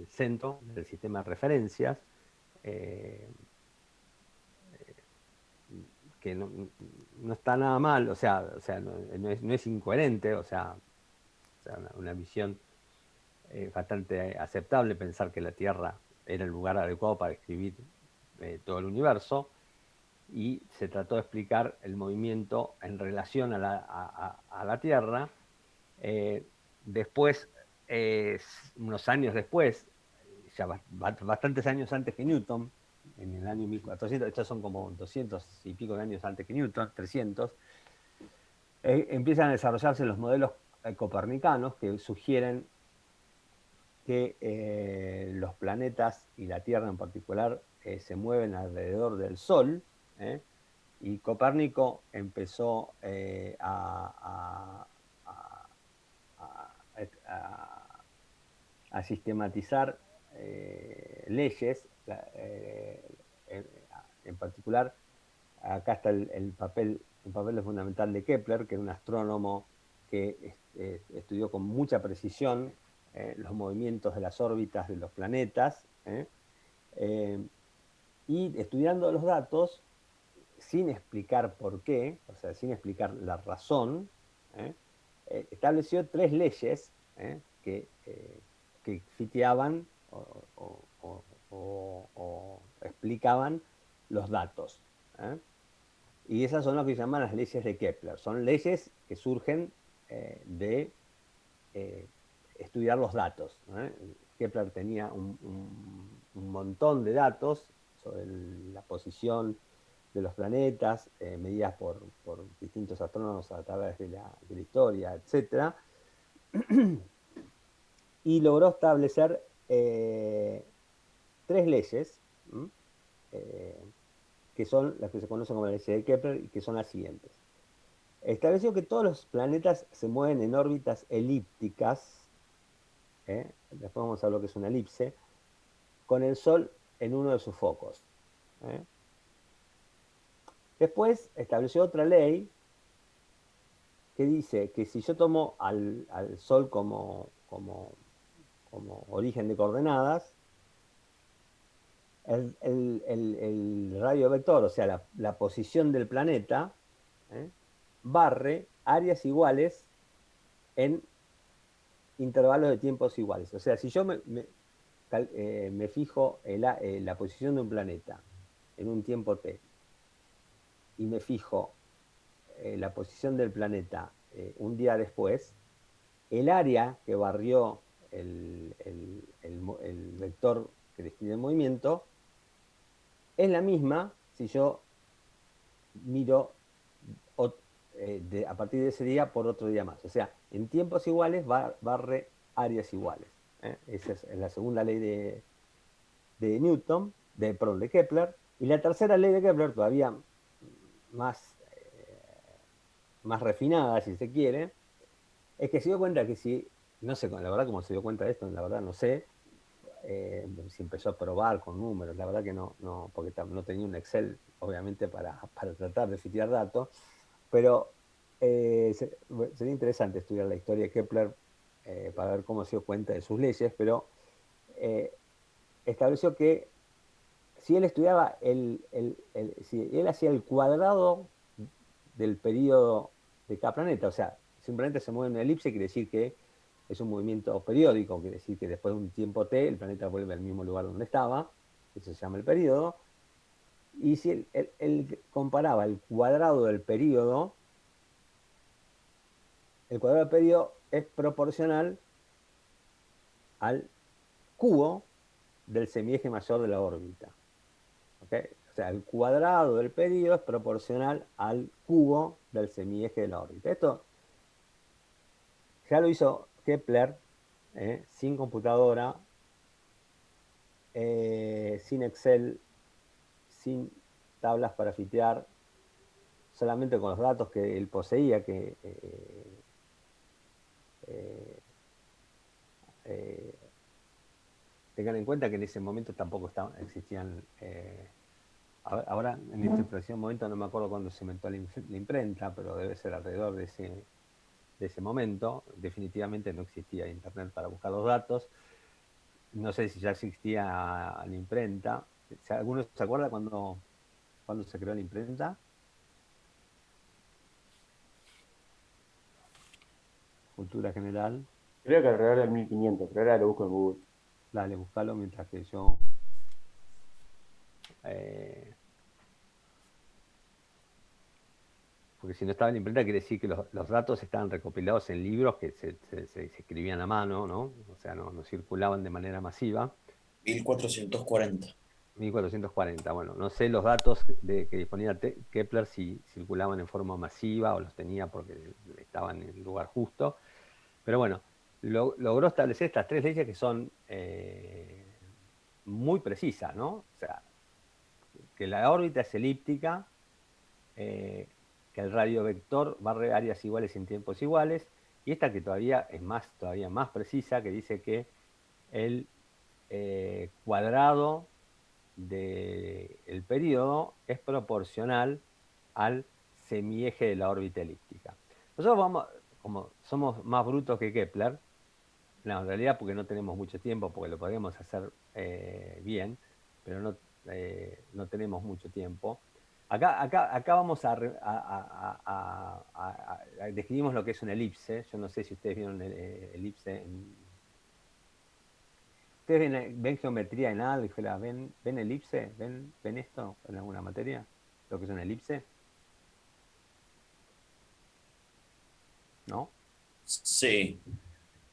centro del sistema de referencias, eh, que no está nada mal, o sea no es incoherente, o sea una visión bastante aceptable pensar que la Tierra era el lugar adecuado para escribir todo el universo, y se trató de explicar el movimiento en relación a la Tierra. Eh, Después, unos años después, ya bastantes años antes que Newton, en el año 1400, estos son como 200 y pico de años antes que Newton, 300, empiezan a desarrollarse los modelos copernicanos que sugieren que los planetas y la Tierra en particular se mueven alrededor del Sol, ¿eh? Y Copérnico empezó a a sistematizar leyes, en particular, acá está un papel fundamental de Kepler, que era un astrónomo que estudió con mucha precisión los movimientos de las órbitas de los planetas, y estudiando los datos, sin explicar por qué, o sea, sin explicar la razón, ¿eh? Estableció tres leyes que fiteaban o explicaban los datos. ¿Eh? Y esas son lo que se llaman las leyes de Kepler. Son leyes que surgen de eh, estudiar los datos. Kepler tenía un montón de datos sobre la posición de los planetas, medidas por distintos astrónomos a través de la historia, etc. Y logró establecer tres leyes, eh, que son las que se conocen como la ley de Kepler, y que son las siguientes. Estableció que todos los planetas se mueven en órbitas elípticas, después vamos a ver lo que es una elipse, con el Sol en uno de sus focos. ¿Eh? Después estableció otra ley que dice que si yo tomo al Sol como origen de coordenadas, el radio vector, o sea, la posición del planeta, ¿eh? barre áreas iguales en intervalos de tiempos iguales. O sea, si yo me fijo en la posición de un planeta en un tiempo t, y me fijo la posición del planeta un día después, el área que barrió el vector que describe el movimiento es la misma si yo miro a partir de ese día por otro día más. O sea, en tiempos iguales barre áreas iguales. Esa es la segunda ley de Newton, perdón, de Kepler. Y la tercera ley de Kepler, todavía más más refinada, si se quiere, es que se dio cuenta que si, no sé, la verdad cómo se dio cuenta de esto, la verdad no sé, si empezó a probar con números, la verdad que no porque no tenía un Excel, obviamente, para tratar de fitear datos, pero sería interesante estudiar la historia de Kepler para ver cómo se dio cuenta de sus leyes, pero eh, estableció que si él estudiaba si él hacía el cuadrado del periodo de cada planeta, o sea, si un planeta se mueve en una elipse, quiere decir que es un movimiento periódico, quiere decir que después de un tiempo t, el planeta vuelve al mismo lugar donde estaba, eso se llama el periodo, y si él comparaba el cuadrado del periodo, el cuadrado del periodo es proporcional al cubo del semieje mayor de la órbita. ¿Okay? O sea, el cuadrado del periodo es proporcional al cubo del semieje de la órbita. Esto ya lo hizo Kepler, sin computadora, sin Excel, sin tablas para fitear, solamente con los datos que él poseía, que eh, eh, tengan en cuenta que en ese momento tampoco existían, ahora en este preciso momento no me acuerdo cuándo se inventó la imprenta, pero debe ser alrededor de ese momento. Definitivamente no existía internet para buscar los datos. No sé si ya existía la imprenta. ¿Alguno se acuerda cuando se creó la imprenta? Cultura general. Creo que alrededor del 1500, pero ahora lo busco en Google. Dale, buscalo mientras que yo... eh, porque si no estaba en la imprenta quiere decir que los datos estaban recopilados en libros que se escribían a mano, ¿no? O sea, no circulaban de manera masiva. 1440. 1440, bueno, no sé los datos que disponía Kepler si circulaban en forma masiva o los tenía porque estaban en el lugar justo, pero bueno, logró establecer estas tres leyes que son muy precisas, ¿no? O sea, que la órbita es elíptica, que el radio vector barre áreas iguales en tiempos iguales, y esta que todavía es todavía más precisa, que dice que el cuadrado del periodo es proporcional al semieje de la órbita elíptica. Nosotros como somos más brutos que Kepler, no, en realidad porque no tenemos mucho tiempo, porque lo podríamos hacer bien, pero no tenemos mucho tiempo. Acá vamos describimos lo que es una elipse. Yo no sé si ustedes vieron elipse ¿Ustedes ven geometría en álgebra? ¿Ven elipse? ¿Ven esto en alguna materia? ¿Lo que es una elipse? ¿No? Sí,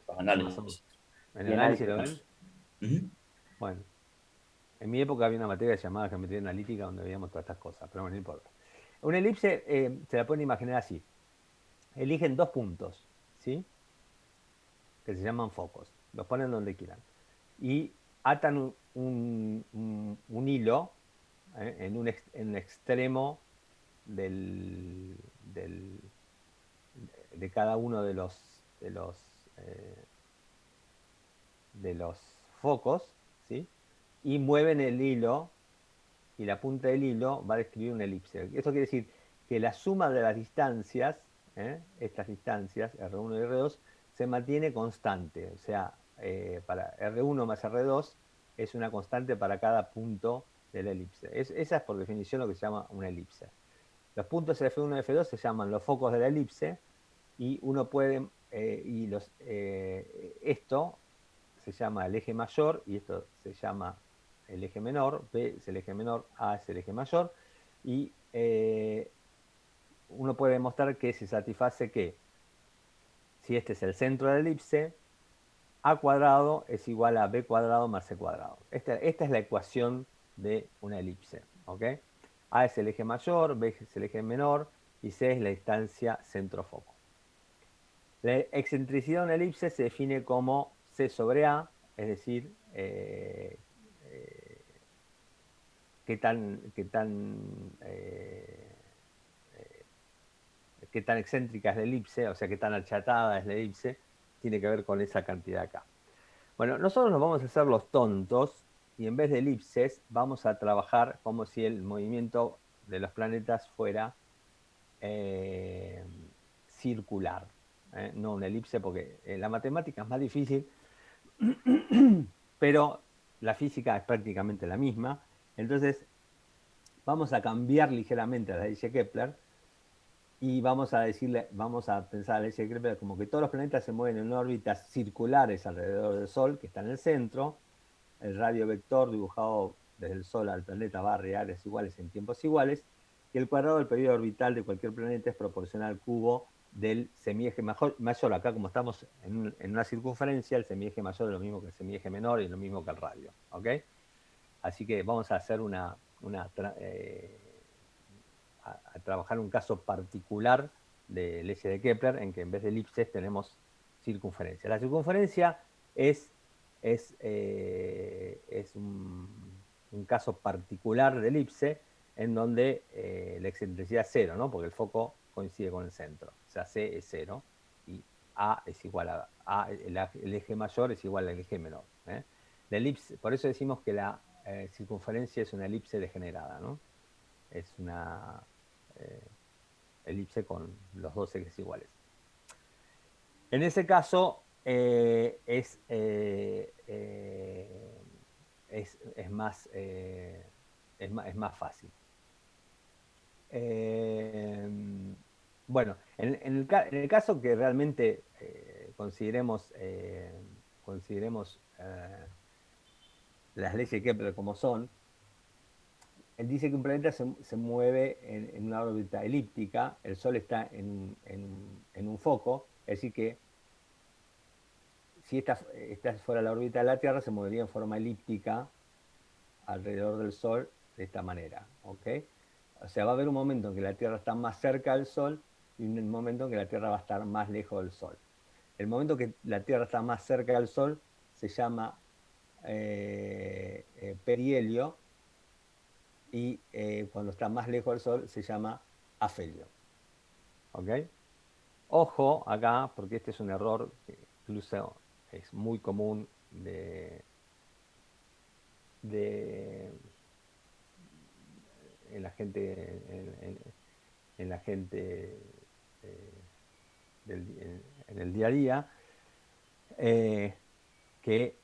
los Más o menos. análisis. ¿En Y el análisis análisis. lo ven? Ujú. Bueno, en mi época había una materia llamada geometría analítica donde veíamos todas estas cosas, pero bueno, no importa. Una elipse se la pueden imaginar así. Eligen dos puntos, ¿sí? Que se llaman focos. Los ponen donde quieran. Y atan un hilo en un extremo de cada uno de los focos, ¿sí? Y mueven el hilo y la punta del hilo va a describir una elipse. Esto quiere decir que la suma de las distancias, estas distancias, R1 y R2, se mantiene constante. O sea, para R1 más R2 es una constante para cada punto de la elipse. Esa es por definición lo que se llama una elipse. Los puntos F1 y F2 se llaman los focos de la elipse y uno puede, esto se llama el eje mayor y esto se llama el eje menor, B es el eje menor, A es el eje mayor, y uno puede demostrar que se satisface que si este es el centro de la elipse, A cuadrado es igual a B cuadrado más C cuadrado. Esta es la ecuación de una elipse, ¿ok? A es el eje mayor, B es el eje menor y C es la distancia centrofoco. La excentricidad de una elipse se define como C sobre A, es decir, qué tan qué tan excéntrica es la elipse, o sea, qué tan achatada es la elipse, tiene que ver con esa cantidad acá. Bueno, nosotros nos vamos a hacer los tontos y en vez de elipses vamos a trabajar como si el movimiento de los planetas fuera circular, no una elipse, porque la matemática es más difícil, pero la física es prácticamente la misma. Entonces, vamos a cambiar ligeramente a la ley de Kepler y vamos a pensar a la ley de Kepler como que todos los planetas se mueven en órbitas circulares alrededor del Sol, que está en el centro. El radio vector dibujado desde el Sol al planeta va a áreas iguales en tiempos iguales, y el cuadrado del periodo orbital de cualquier planeta es proporcional al cubo del semieje mayor. Acá, como estamos en una circunferencia, el semieje mayor es lo mismo que el semieje menor y lo mismo que el radio. ¿Ok? Así que vamos a hacer a trabajar un caso particular de ley de Kepler, en que en vez de elipses tenemos circunferencia. La circunferencia es un caso particular de elipse en donde la excentricidad es cero, ¿no? Porque el foco coincide con el centro. O sea, C es cero y A es igual el eje mayor es igual al eje menor. La elipse, por eso decimos que la circunferencia es una elipse degenerada, ¿no? Es una elipse con los dos ejes iguales. En ese caso, es más, es más fácil. Bueno, en el caso que realmente consideremos las leyes de Kepler como son, él dice que un planeta se mueve en una órbita elíptica, el Sol está en un foco, es decir que si esta fuera la órbita de la Tierra, se movería en forma elíptica alrededor del Sol de esta manera. ¿Ok? O sea, va a haber un momento en que la Tierra está más cerca del Sol y un momento en que la Tierra va a estar más lejos del Sol. El momento que la Tierra está más cerca del Sol se llama perihelio, y cuando está más lejos del Sol se llama afelio. ¿Ok? Ojo acá, porque este es un error que incluso es muy común en la gente, en la gente en el día a día, que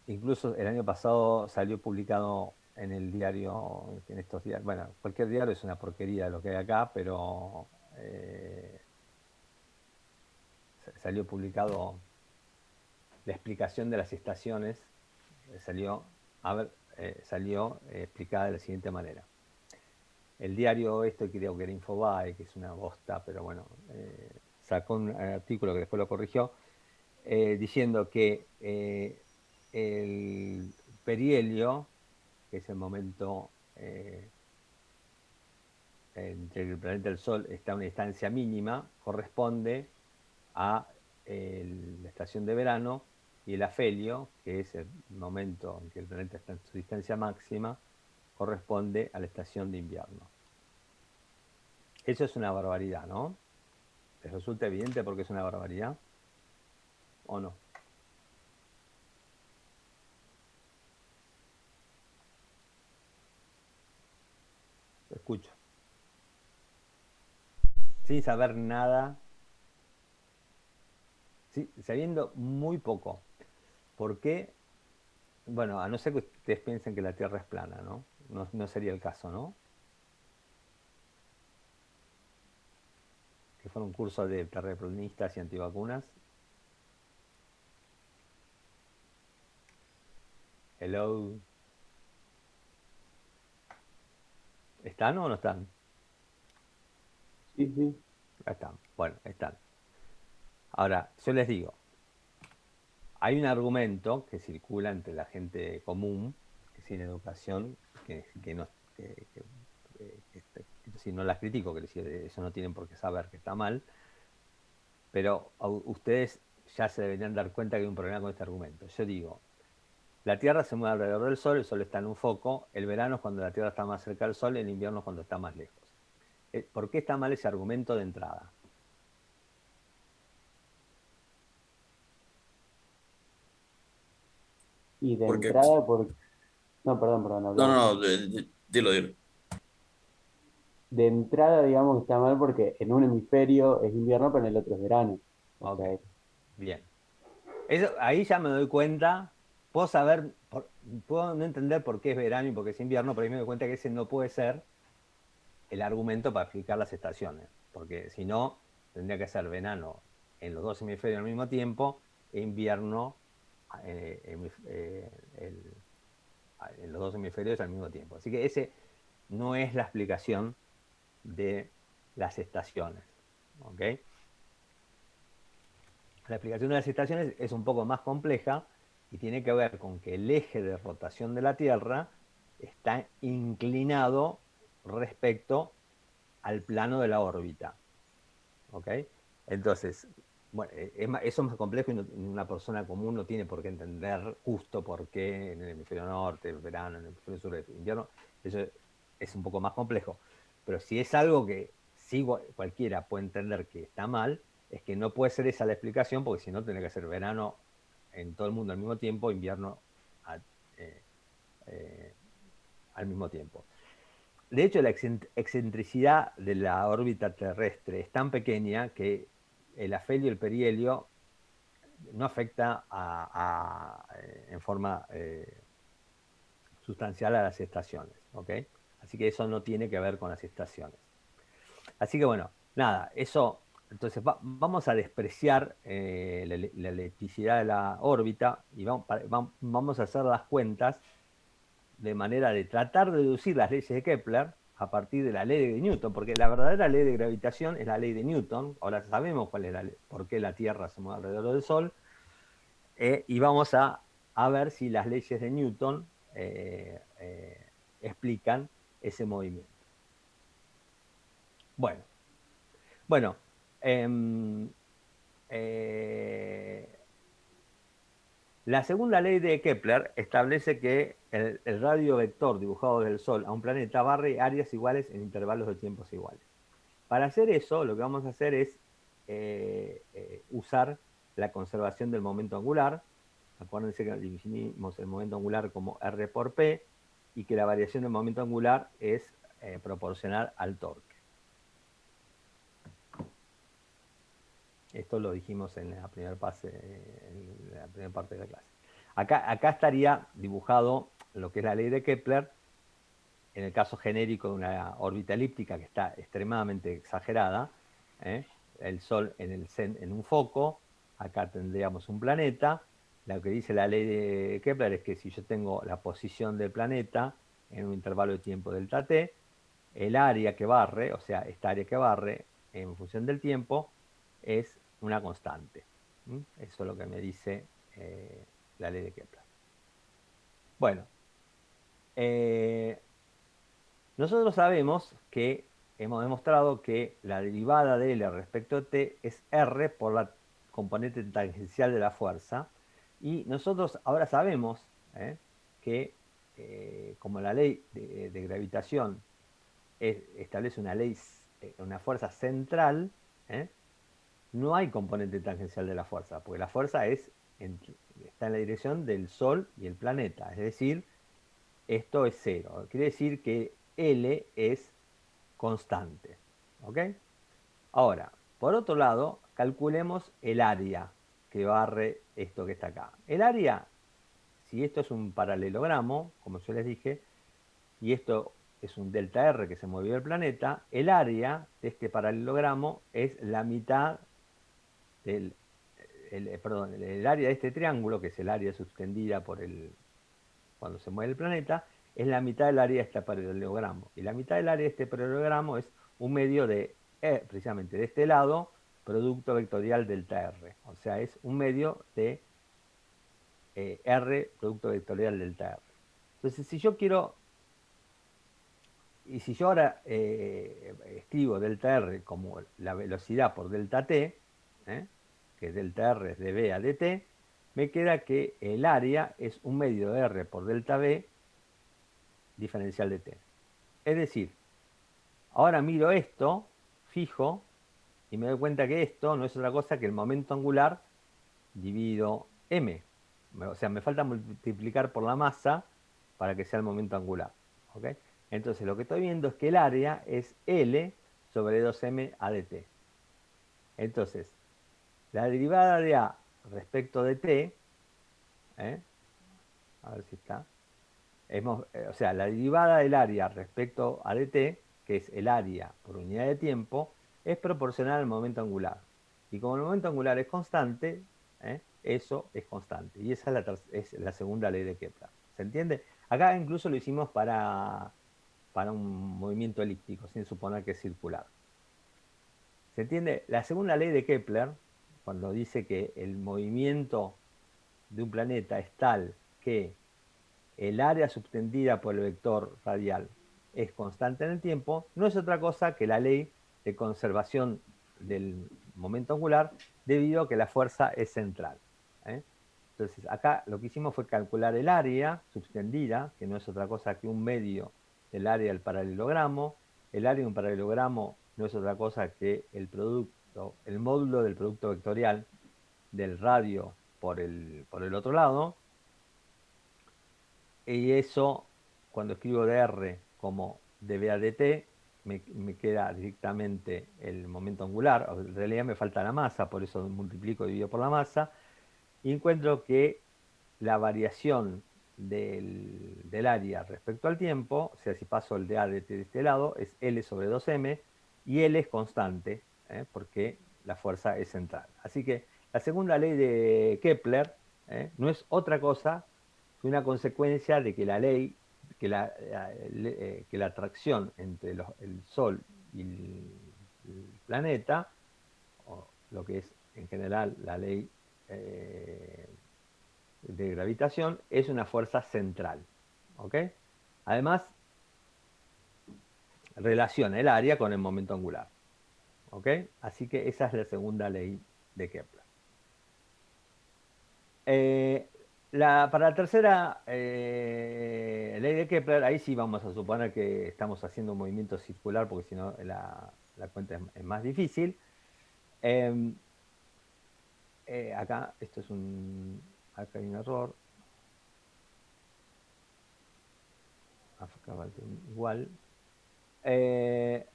incluso el año pasado salió publicado en el diario, en estos días, bueno, cualquier diario es una porquería lo que hay acá, pero salió publicado la explicación de las estaciones, salió explicada de la siguiente manera. El diario creo que era Infobae, que es una bosta, pero bueno, sacó un artículo que después lo corrigió, diciendo que el perihelio, que es el momento entre el planeta y el Sol está a una distancia mínima, corresponde a la estación de verano, y el afelio, que es el momento en que el planeta está en su distancia máxima, corresponde a la estación de invierno. Eso es una barbaridad, ¿no? ¿Les resulta evidente por qué es una barbaridad? ¿O no? Lo escucho. Sin saber nada, ¿sí? Sabiendo muy poco. ¿Por qué? Bueno, a no ser que ustedes piensen que la Tierra es plana, ¿no? No sería el caso, ¿no? Que fuera un curso de terraplanistas y antivacunas. Hello. ¿Están o no están? Sí, sí. Están. Bueno, están. Ahora, yo les digo, hay un argumento que circula entre la gente común, que sin educación, que no, si no las critico, que decir, eso no tienen por qué saber que está mal, pero ustedes ya se deberían dar cuenta que hay un problema con este argumento. Yo digo, la Tierra se mueve alrededor del Sol, el Sol está en un foco, el verano es cuando la Tierra está más cerca del Sol, el invierno es cuando está más lejos. ¿Por qué está mal ese argumento de entrada? Y de Porque, entrada, no, perdón, no, hablaba. no, no, dilo, dilo. De entrada, digamos que está mal porque en un hemisferio es invierno, pero en el otro es verano. O Ok, sea, bien. Ahí ya me doy cuenta, puedo saber, puedo no entender por qué es verano y por qué es invierno, pero ahí me doy cuenta que ese no puede ser el argumento para explicar las estaciones, porque si no, tendría que ser verano en los dos hemisferios al mismo tiempo e invierno en los dos hemisferios al mismo tiempo. Así que ese no es la explicación de las estaciones. ¿Ok? La explicación de las estaciones es un poco más compleja y tiene que ver con que el eje de rotación de la Tierra está inclinado respecto al plano de la órbita. ¿Ok? Entonces, bueno, eso es más complejo y una persona común no tiene por qué entender justo por qué en el hemisferio norte, verano, en el hemisferio sur, invierno. Eso es un poco más complejo. Pero si es algo que sí cualquiera puede entender que está mal, es que no puede ser esa la explicación, porque si no tendría que ser verano en todo el mundo al mismo tiempo, invierno a, eh, eh, al mismo tiempo. De hecho, la excentricidad de la órbita terrestre es tan pequeña que el afelio y el perihelio no afecta en forma sustancial a las estaciones. ¿Ok? Así que eso no tiene que ver con las estaciones. Así que bueno, nada, eso. Entonces vamos a despreciar la elasticidad de la órbita y vamos a hacer las cuentas de manera de tratar de deducir las leyes de Kepler a partir de la ley de Newton, porque la verdadera ley de gravitación es la ley de Newton. Ahora sabemos cuál es por qué la Tierra se mueve alrededor del Sol, y vamos a ver si las leyes de Newton explican ese movimiento. Bueno, bueno, em, eh, la segunda ley de Kepler establece que el radio vector dibujado del Sol a un planeta barre áreas iguales en intervalos de tiempos iguales. Para hacer eso, lo que vamos a hacer es usar la conservación del momento angular. Acuérdense que definimos el momento angular como R por P y que la variación del momento angular es proporcional al torque. Esto lo dijimos en la primera parte de la clase. Acá estaría dibujado lo que es la ley de Kepler, en el caso genérico de una órbita elíptica que está extremadamente exagerada, ¿eh? El Sol en un foco, acá tendríamos un planeta. Lo que dice la ley de Kepler es que si yo tengo la posición del planeta en un intervalo de tiempo delta t, el área que barre, o sea, esta área que barre en función del tiempo, es una constante. Eso es lo que me dice la ley de Kepler. Bueno, nosotros sabemos que hemos demostrado que la derivada de L respecto a t es R por la componente tangencial de la fuerza. Y nosotros ahora sabemos que como la ley de gravitación establece una fuerza central, ¿eh? No hay componente tangencial de la fuerza, porque la fuerza está en la dirección del Sol y el planeta. Es decir, esto es cero. Quiere decir que L es constante. ¿Ok? Ahora, por otro lado, calculemos el área que barre esto que está acá. El área, si esto es un paralelogramo, como yo les dije, y esto es un delta R que se movió el planeta, el área de este paralelogramo es la mitad perdón, el área de este triángulo, que es el área subtendida cuando se mueve el planeta, es la mitad del área de este paralelogramo. Y la mitad del área de este paralelogramo es un medio de, precisamente de este lado, producto vectorial delta R. O sea, es un medio de R, producto vectorial delta R. Entonces, si yo quiero, y si yo ahora escribo delta R como la velocidad por delta T, que delta R es de B a dt, me queda que el área es un medio de R por delta B diferencial de T. Es decir, Ahora miro esto, fijo, y me doy cuenta que esto no es otra cosa que el momento angular dividido m. O sea, me falta multiplicar por la masa para que sea el momento angular. ¿Ok? Entonces, lo que estoy viendo es que el área es L sobre 2m a dt. Entonces, la derivada de A respecto de t, a ver si está, o sea, la derivada del área respecto a dt, que es el área por unidad de tiempo, es proporcional al momento angular. Y como el momento angular es constante, eso es constante. Y esa es la segunda ley de Kepler. ¿Se entiende? Acá incluso lo hicimos para un movimiento elíptico, sin suponer que es circular. ¿Se entiende? La segunda ley de Kepler, cuando dice que el movimiento de un planeta es tal que el área subtendida por el vector radial es constante en el tiempo, no es otra cosa que la ley de conservación del momento angular debido a que la fuerza es central. Entonces, acá lo que hicimos fue calcular el área subtendida, que no es otra cosa que un medio del área del paralelogramo. El área de un paralelogramo no es otra cosa que el módulo del producto vectorial del radio por el otro lado, y eso, cuando escribo dr como dB a dt, me queda directamente el momento angular. En realidad me falta la masa, por eso multiplico y divido por la masa, y encuentro que la variación del área respecto al tiempo, o sea, si paso el de a dt de este lado, es L sobre 2m, y L es constante, porque la fuerza es central. Así que la segunda ley de Kepler no es otra cosa que una consecuencia de que la ley, que la atracción entre el Sol y el planeta, o lo que es en general la ley de gravitación, es una fuerza central. ¿Ok? Además, relaciona el área con el momento angular. ¿Ok? Así que esa es la segunda ley de Kepler. Para la tercera ley de Kepler, ahí sí vamos a suponer que estamos haciendo un movimiento circular, porque si no la cuenta es más difícil. Eh, acá, acá hay un error. Acá va igual. Eh,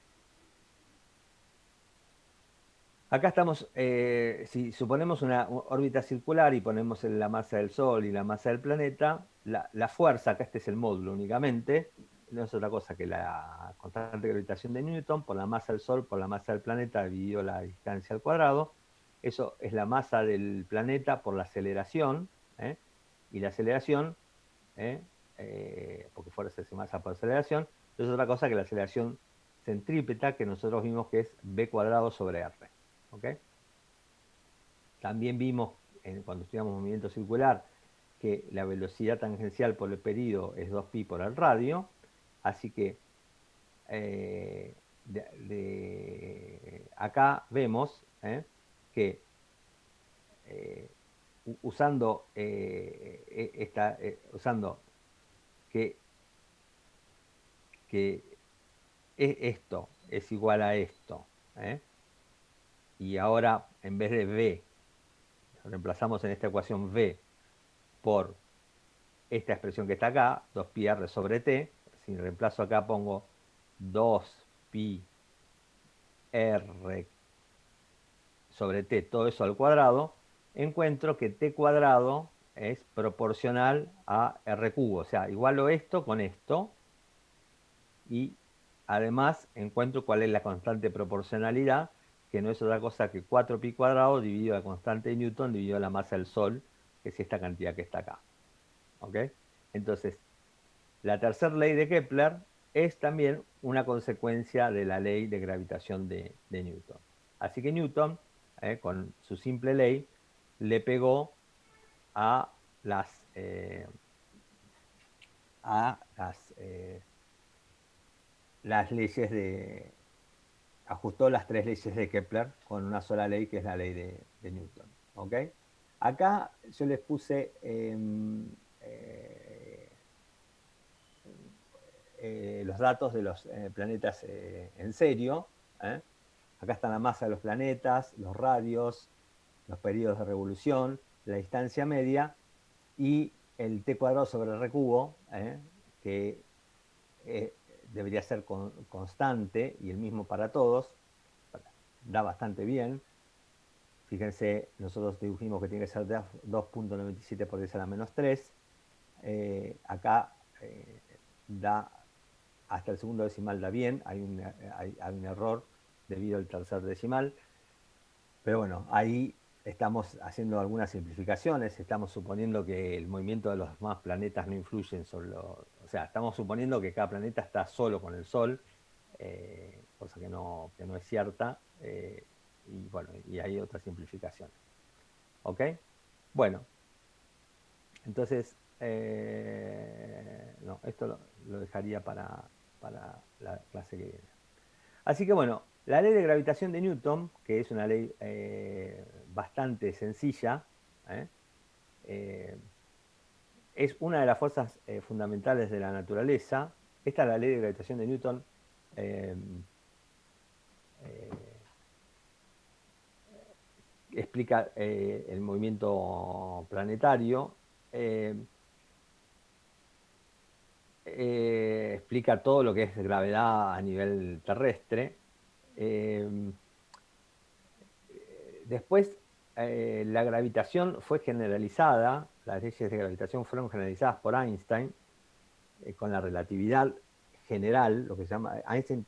Acá estamos, si suponemos una órbita circular y ponemos la masa del Sol y la masa del planeta, la fuerza, acá este es el módulo únicamente, no es otra cosa que la constante de gravitación de Newton por la masa del Sol por la masa del planeta dividido la distancia al cuadrado. Eso es la masa del planeta por la aceleración, y la aceleración, porque fuerza es masa por aceleración, no es otra cosa que la aceleración centrípeta que nosotros vimos que es b cuadrado sobre r. ¿Ok? También vimos, cuando estudiamos movimiento circular, que la velocidad tangencial por el período es 2pi por el radio, así que acá vemos que usando, usando que, que esto es igual a esto, y ahora en vez de v, reemplazamos en esta ecuación v por esta expresión que está acá, 2πr sobre t. Si reemplazo acá pongo 2πr sobre t, todo eso al cuadrado, encuentro que t cuadrado es proporcional a r cubo. O sea, igualo esto con esto, y además encuentro cuál es la constante proporcionalidad, que no es otra cosa que 4pi cuadrado dividido la constante de Newton dividido la masa del Sol, que es esta cantidad que está acá. ¿Ok? Entonces, la tercera ley de Kepler es también una consecuencia de la ley de gravitación de Newton. Así que Newton, con su simple ley, le pegó a a las leyes ajustó las tres leyes de Kepler con una sola ley, que es la ley de Newton. ¿Ok? Acá yo les puse los datos de los planetas en serio. Acá está la masa de los planetas, los radios, los periodos de revolución, la distancia media y el t cuadrado sobre r cubo, que debería ser constante y el mismo para todos. Da bastante bien. Fíjense, nosotros dijimos que tiene que ser 2.97 por 10 a la menos 3. Acá da hasta el segundo decimal da bien, hay un error debido al tercer decimal. Pero bueno, ahí estamos haciendo algunas simplificaciones, estamos suponiendo que el movimiento de los demás planetas no influyen sobre o sea, estamos suponiendo que cada planeta está solo con el Sol, cosa que no es cierta, y bueno, y hay otras simplificaciones. ¿Ok? Bueno, entonces, no, esto lo dejaría para la clase que viene. Así que bueno, la ley de gravitación de Newton, que es una ley bastante sencilla, ¿eh? Es una de las fuerzas fundamentales de la naturaleza. Esta es la ley de gravitación de Newton. eh, eh, Explica el movimiento planetario. Explica todo lo que es gravedad a nivel terrestre. Eh, Después, la gravitación fue generalizada, las leyes de gravitación fueron generalizadas por Einstein con la relatividad general, lo que se llama, Einstein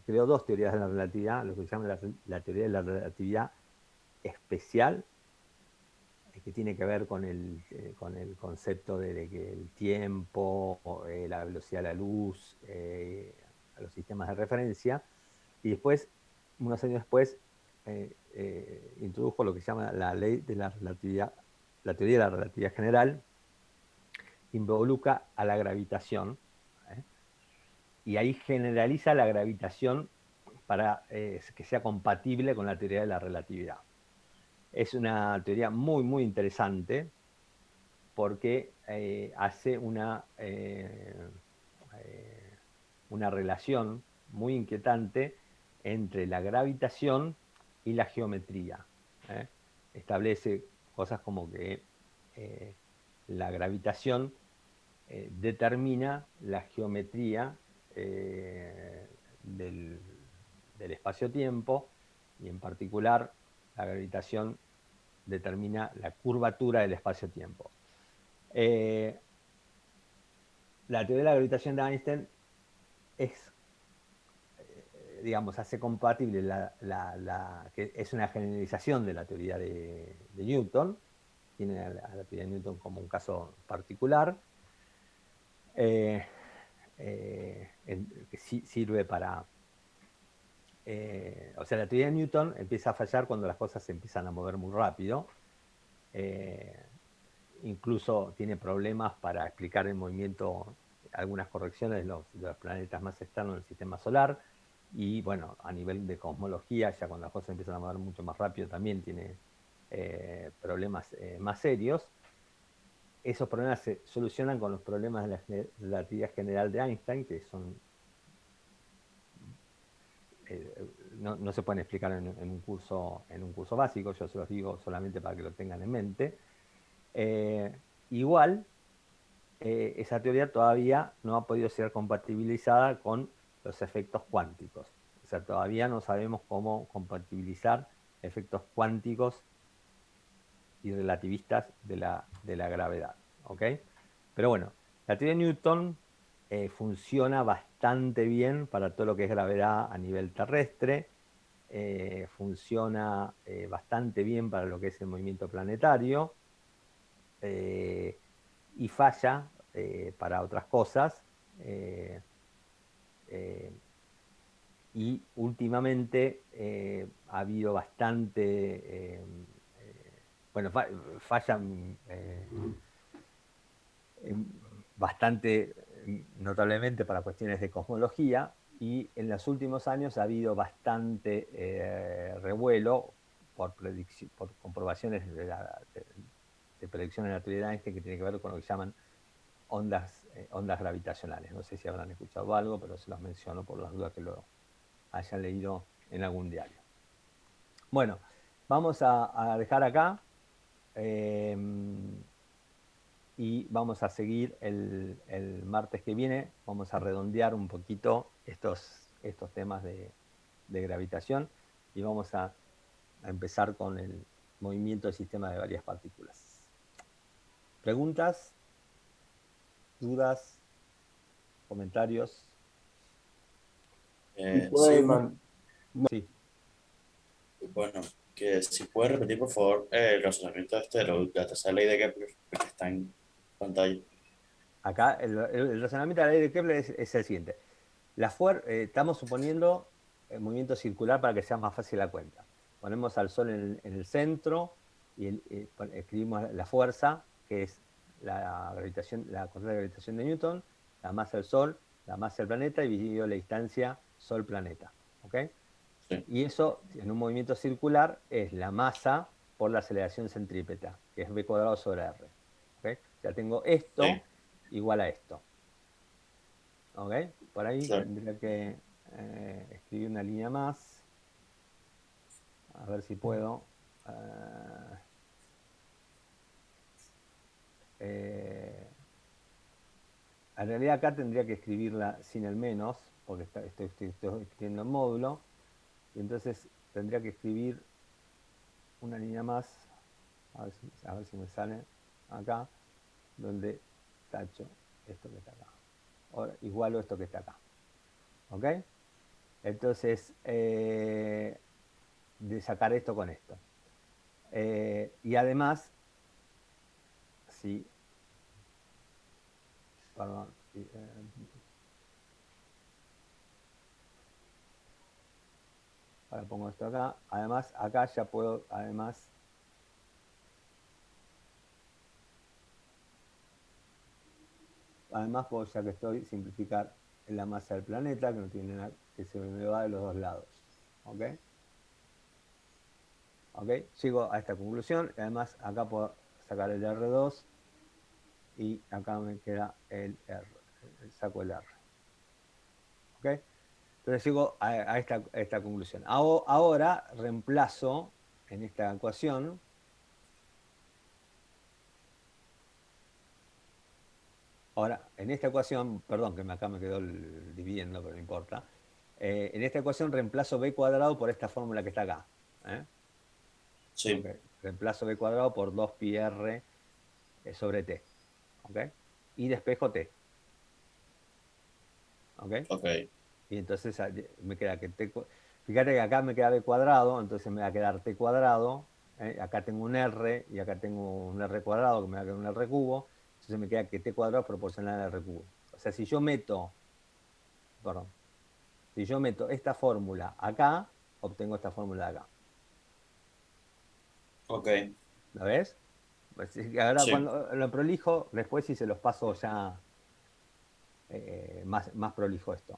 creó dos teorías de la relatividad, lo que se llama la teoría de la relatividad especial, que tiene que ver con el concepto de que el tiempo, la velocidad de la luz, los sistemas de referencia, y después, unos años después, introdujo lo que se llama la ley de la relatividad, la teoría de la relatividad general, que involucra a la gravitación, ¿eh? Y ahí generaliza la gravitación para que sea compatible con la teoría de la relatividad. Es una teoría muy, muy interesante porque hace una relación muy inquietante entre la gravitación y la geometría. ¿eh? Establece cosas como que la gravitación determina la geometría del, del espacio-tiempo y en particular la gravitación determina la curvatura del espacio-tiempo. La teoría de la gravitación de Einstein es, digamos, hace compatible que es una generalización de la teoría de Newton, tiene a la teoría de Newton como un caso particular, que sirve para... o sea, la teoría de Newton empieza a fallar cuando las cosas se empiezan a mover muy rápido. Incluso tiene problemas para explicar el movimiento, algunas correcciones de los planetas más externos del sistema solar. Y bueno, a nivel de cosmología, ya cuando las cosas empiezan a mover mucho más rápido, también tiene problemas más serios. Esos problemas se solucionan con los problemas de la relatividad general de Einstein, que son no se pueden explicar en un curso básico, yo se los digo solamente para que lo tengan en mente. Igual, esa teoría todavía no ha podido ser compatibilizada con los efectos cuánticos. O sea, todavía no sabemos cómo compatibilizar efectos cuánticos y relativistas de la gravedad. ¿Ok? Pero bueno, la teoría de Newton funciona bastante bien para todo lo que es gravedad a nivel terrestre. Funciona bastante bien para lo que es el movimiento planetario. Y falla para otras cosas. Y últimamente ha habido bastante, bueno, falla bastante notablemente para cuestiones de cosmología, y en los últimos años ha habido bastante revuelo por comprobaciones de predicción de la teoría de Einstein, que tiene que ver con lo que llaman ondas ondas gravitacionales. No sé si habrán escuchado algo, pero se los menciono por las dudas que lo hayan leído en algún diario. Bueno, vamos a dejar acá y vamos a seguir el martes que viene. Vamos a redondear un poquito estos temas de gravitación y vamos a empezar con el movimiento del sistema de varias partículas. ¿Preguntas? ¿Dudas? ¿Comentarios? Y Sí, puede man- Sí. bueno, que si puede repetir por favor el razonamiento de la tercera ley de Kepler, que está en pantalla. Acá el razonamiento de la ley de Kepler es el siguiente. Estamos suponiendo el movimiento circular para que sea más fácil la cuenta. Ponemos al Sol en el centro y escribimos la fuerza, que es la constante de gravitación de Newton, la masa del Sol, la masa del planeta y dividido la distancia Sol-planeta. ¿Ok? Sí, Y eso, en un movimiento circular, es la masa por la aceleración centrípeta, que es v cuadrado sobre r. ¿Ok? O sea, tengo esto sí, igual a esto. ¿Ok? Por ahí claro. tendría que escribir una línea más. A ver si puedo. Eh, en realidad acá tendría que escribirla sin el menos, porque estoy escribiendo en módulo. Y entonces tendría que escribir una línea más. A ver si me sale acá, donde tacho esto que está acá. Ahora, igualo esto que está acá. ¿Ok? Entonces, de sacar esto con esto. Y además, sí, perdón, ahora pongo esto acá. Además, acá ya puedo, además puedo, ya que estoy, simplificar la masa del planeta, que no tiene nada, que se me va de los dos lados. ¿Ok? ¿Ok? Llego a esta conclusión. Y además, acá puedo sacar el R2 y acá me queda el R. Saco el R. ¿Ok? Entonces llego a esta conclusión. Ahora reemplazo en esta ecuación. Ahora, en esta ecuación, perdón, que acá me quedó el dividiendo, pero no importa. En esta ecuación reemplazo b cuadrado por esta fórmula que está acá. ¿Eh? Sí, Okay. Reemplazo b cuadrado por 2πr sobre t. ¿Okay? Y despejo t. ¿Okay? ok, Y entonces me queda que fíjate que acá me queda b cuadrado, entonces me va a quedar t cuadrado. Acá tengo un r y acá tengo un r cuadrado que me va a quedar un r cubo. Entonces me queda que t cuadrado es proporcional al r cubo. O sea, si yo meto esta fórmula acá, obtengo esta fórmula de acá. ok, ¿La ves? Pues, ahora sí, cuando lo prolijo, después sí se los paso ya más prolijo esto.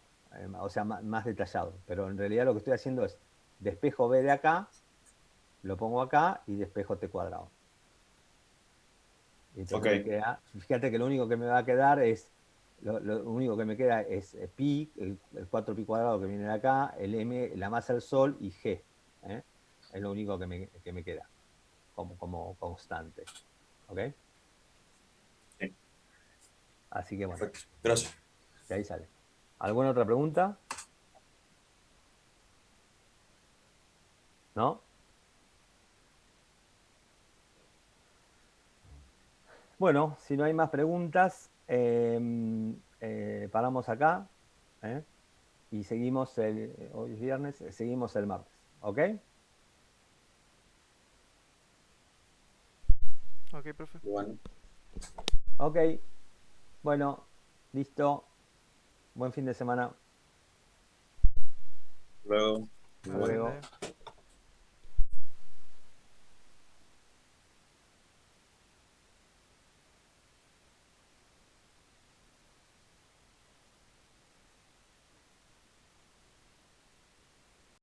O sea, más detallado. Pero en realidad lo que estoy haciendo es despejo b de acá, lo pongo acá y despejo t cuadrado. Y entonces me ok, queda, fíjate que lo único que me va a quedar es, lo único que me queda es pi, el 4pi cuadrado que viene de acá, el m, la masa del Sol y g. ¿Eh? Es lo único que me queda como constante. ¿Ok? sí, Así que bueno, perfecto. Gracias. de ahí sale. ¿Alguna otra pregunta? ¿No? Bueno, si no hay más preguntas, paramos acá. ¿Eh? Y seguimos hoy es viernes, seguimos el martes. ¿Ok? Ok, profe. Bueno, Ok, bueno, listo. Buen fin de semana. luego. Hasta Buen fin luego. de...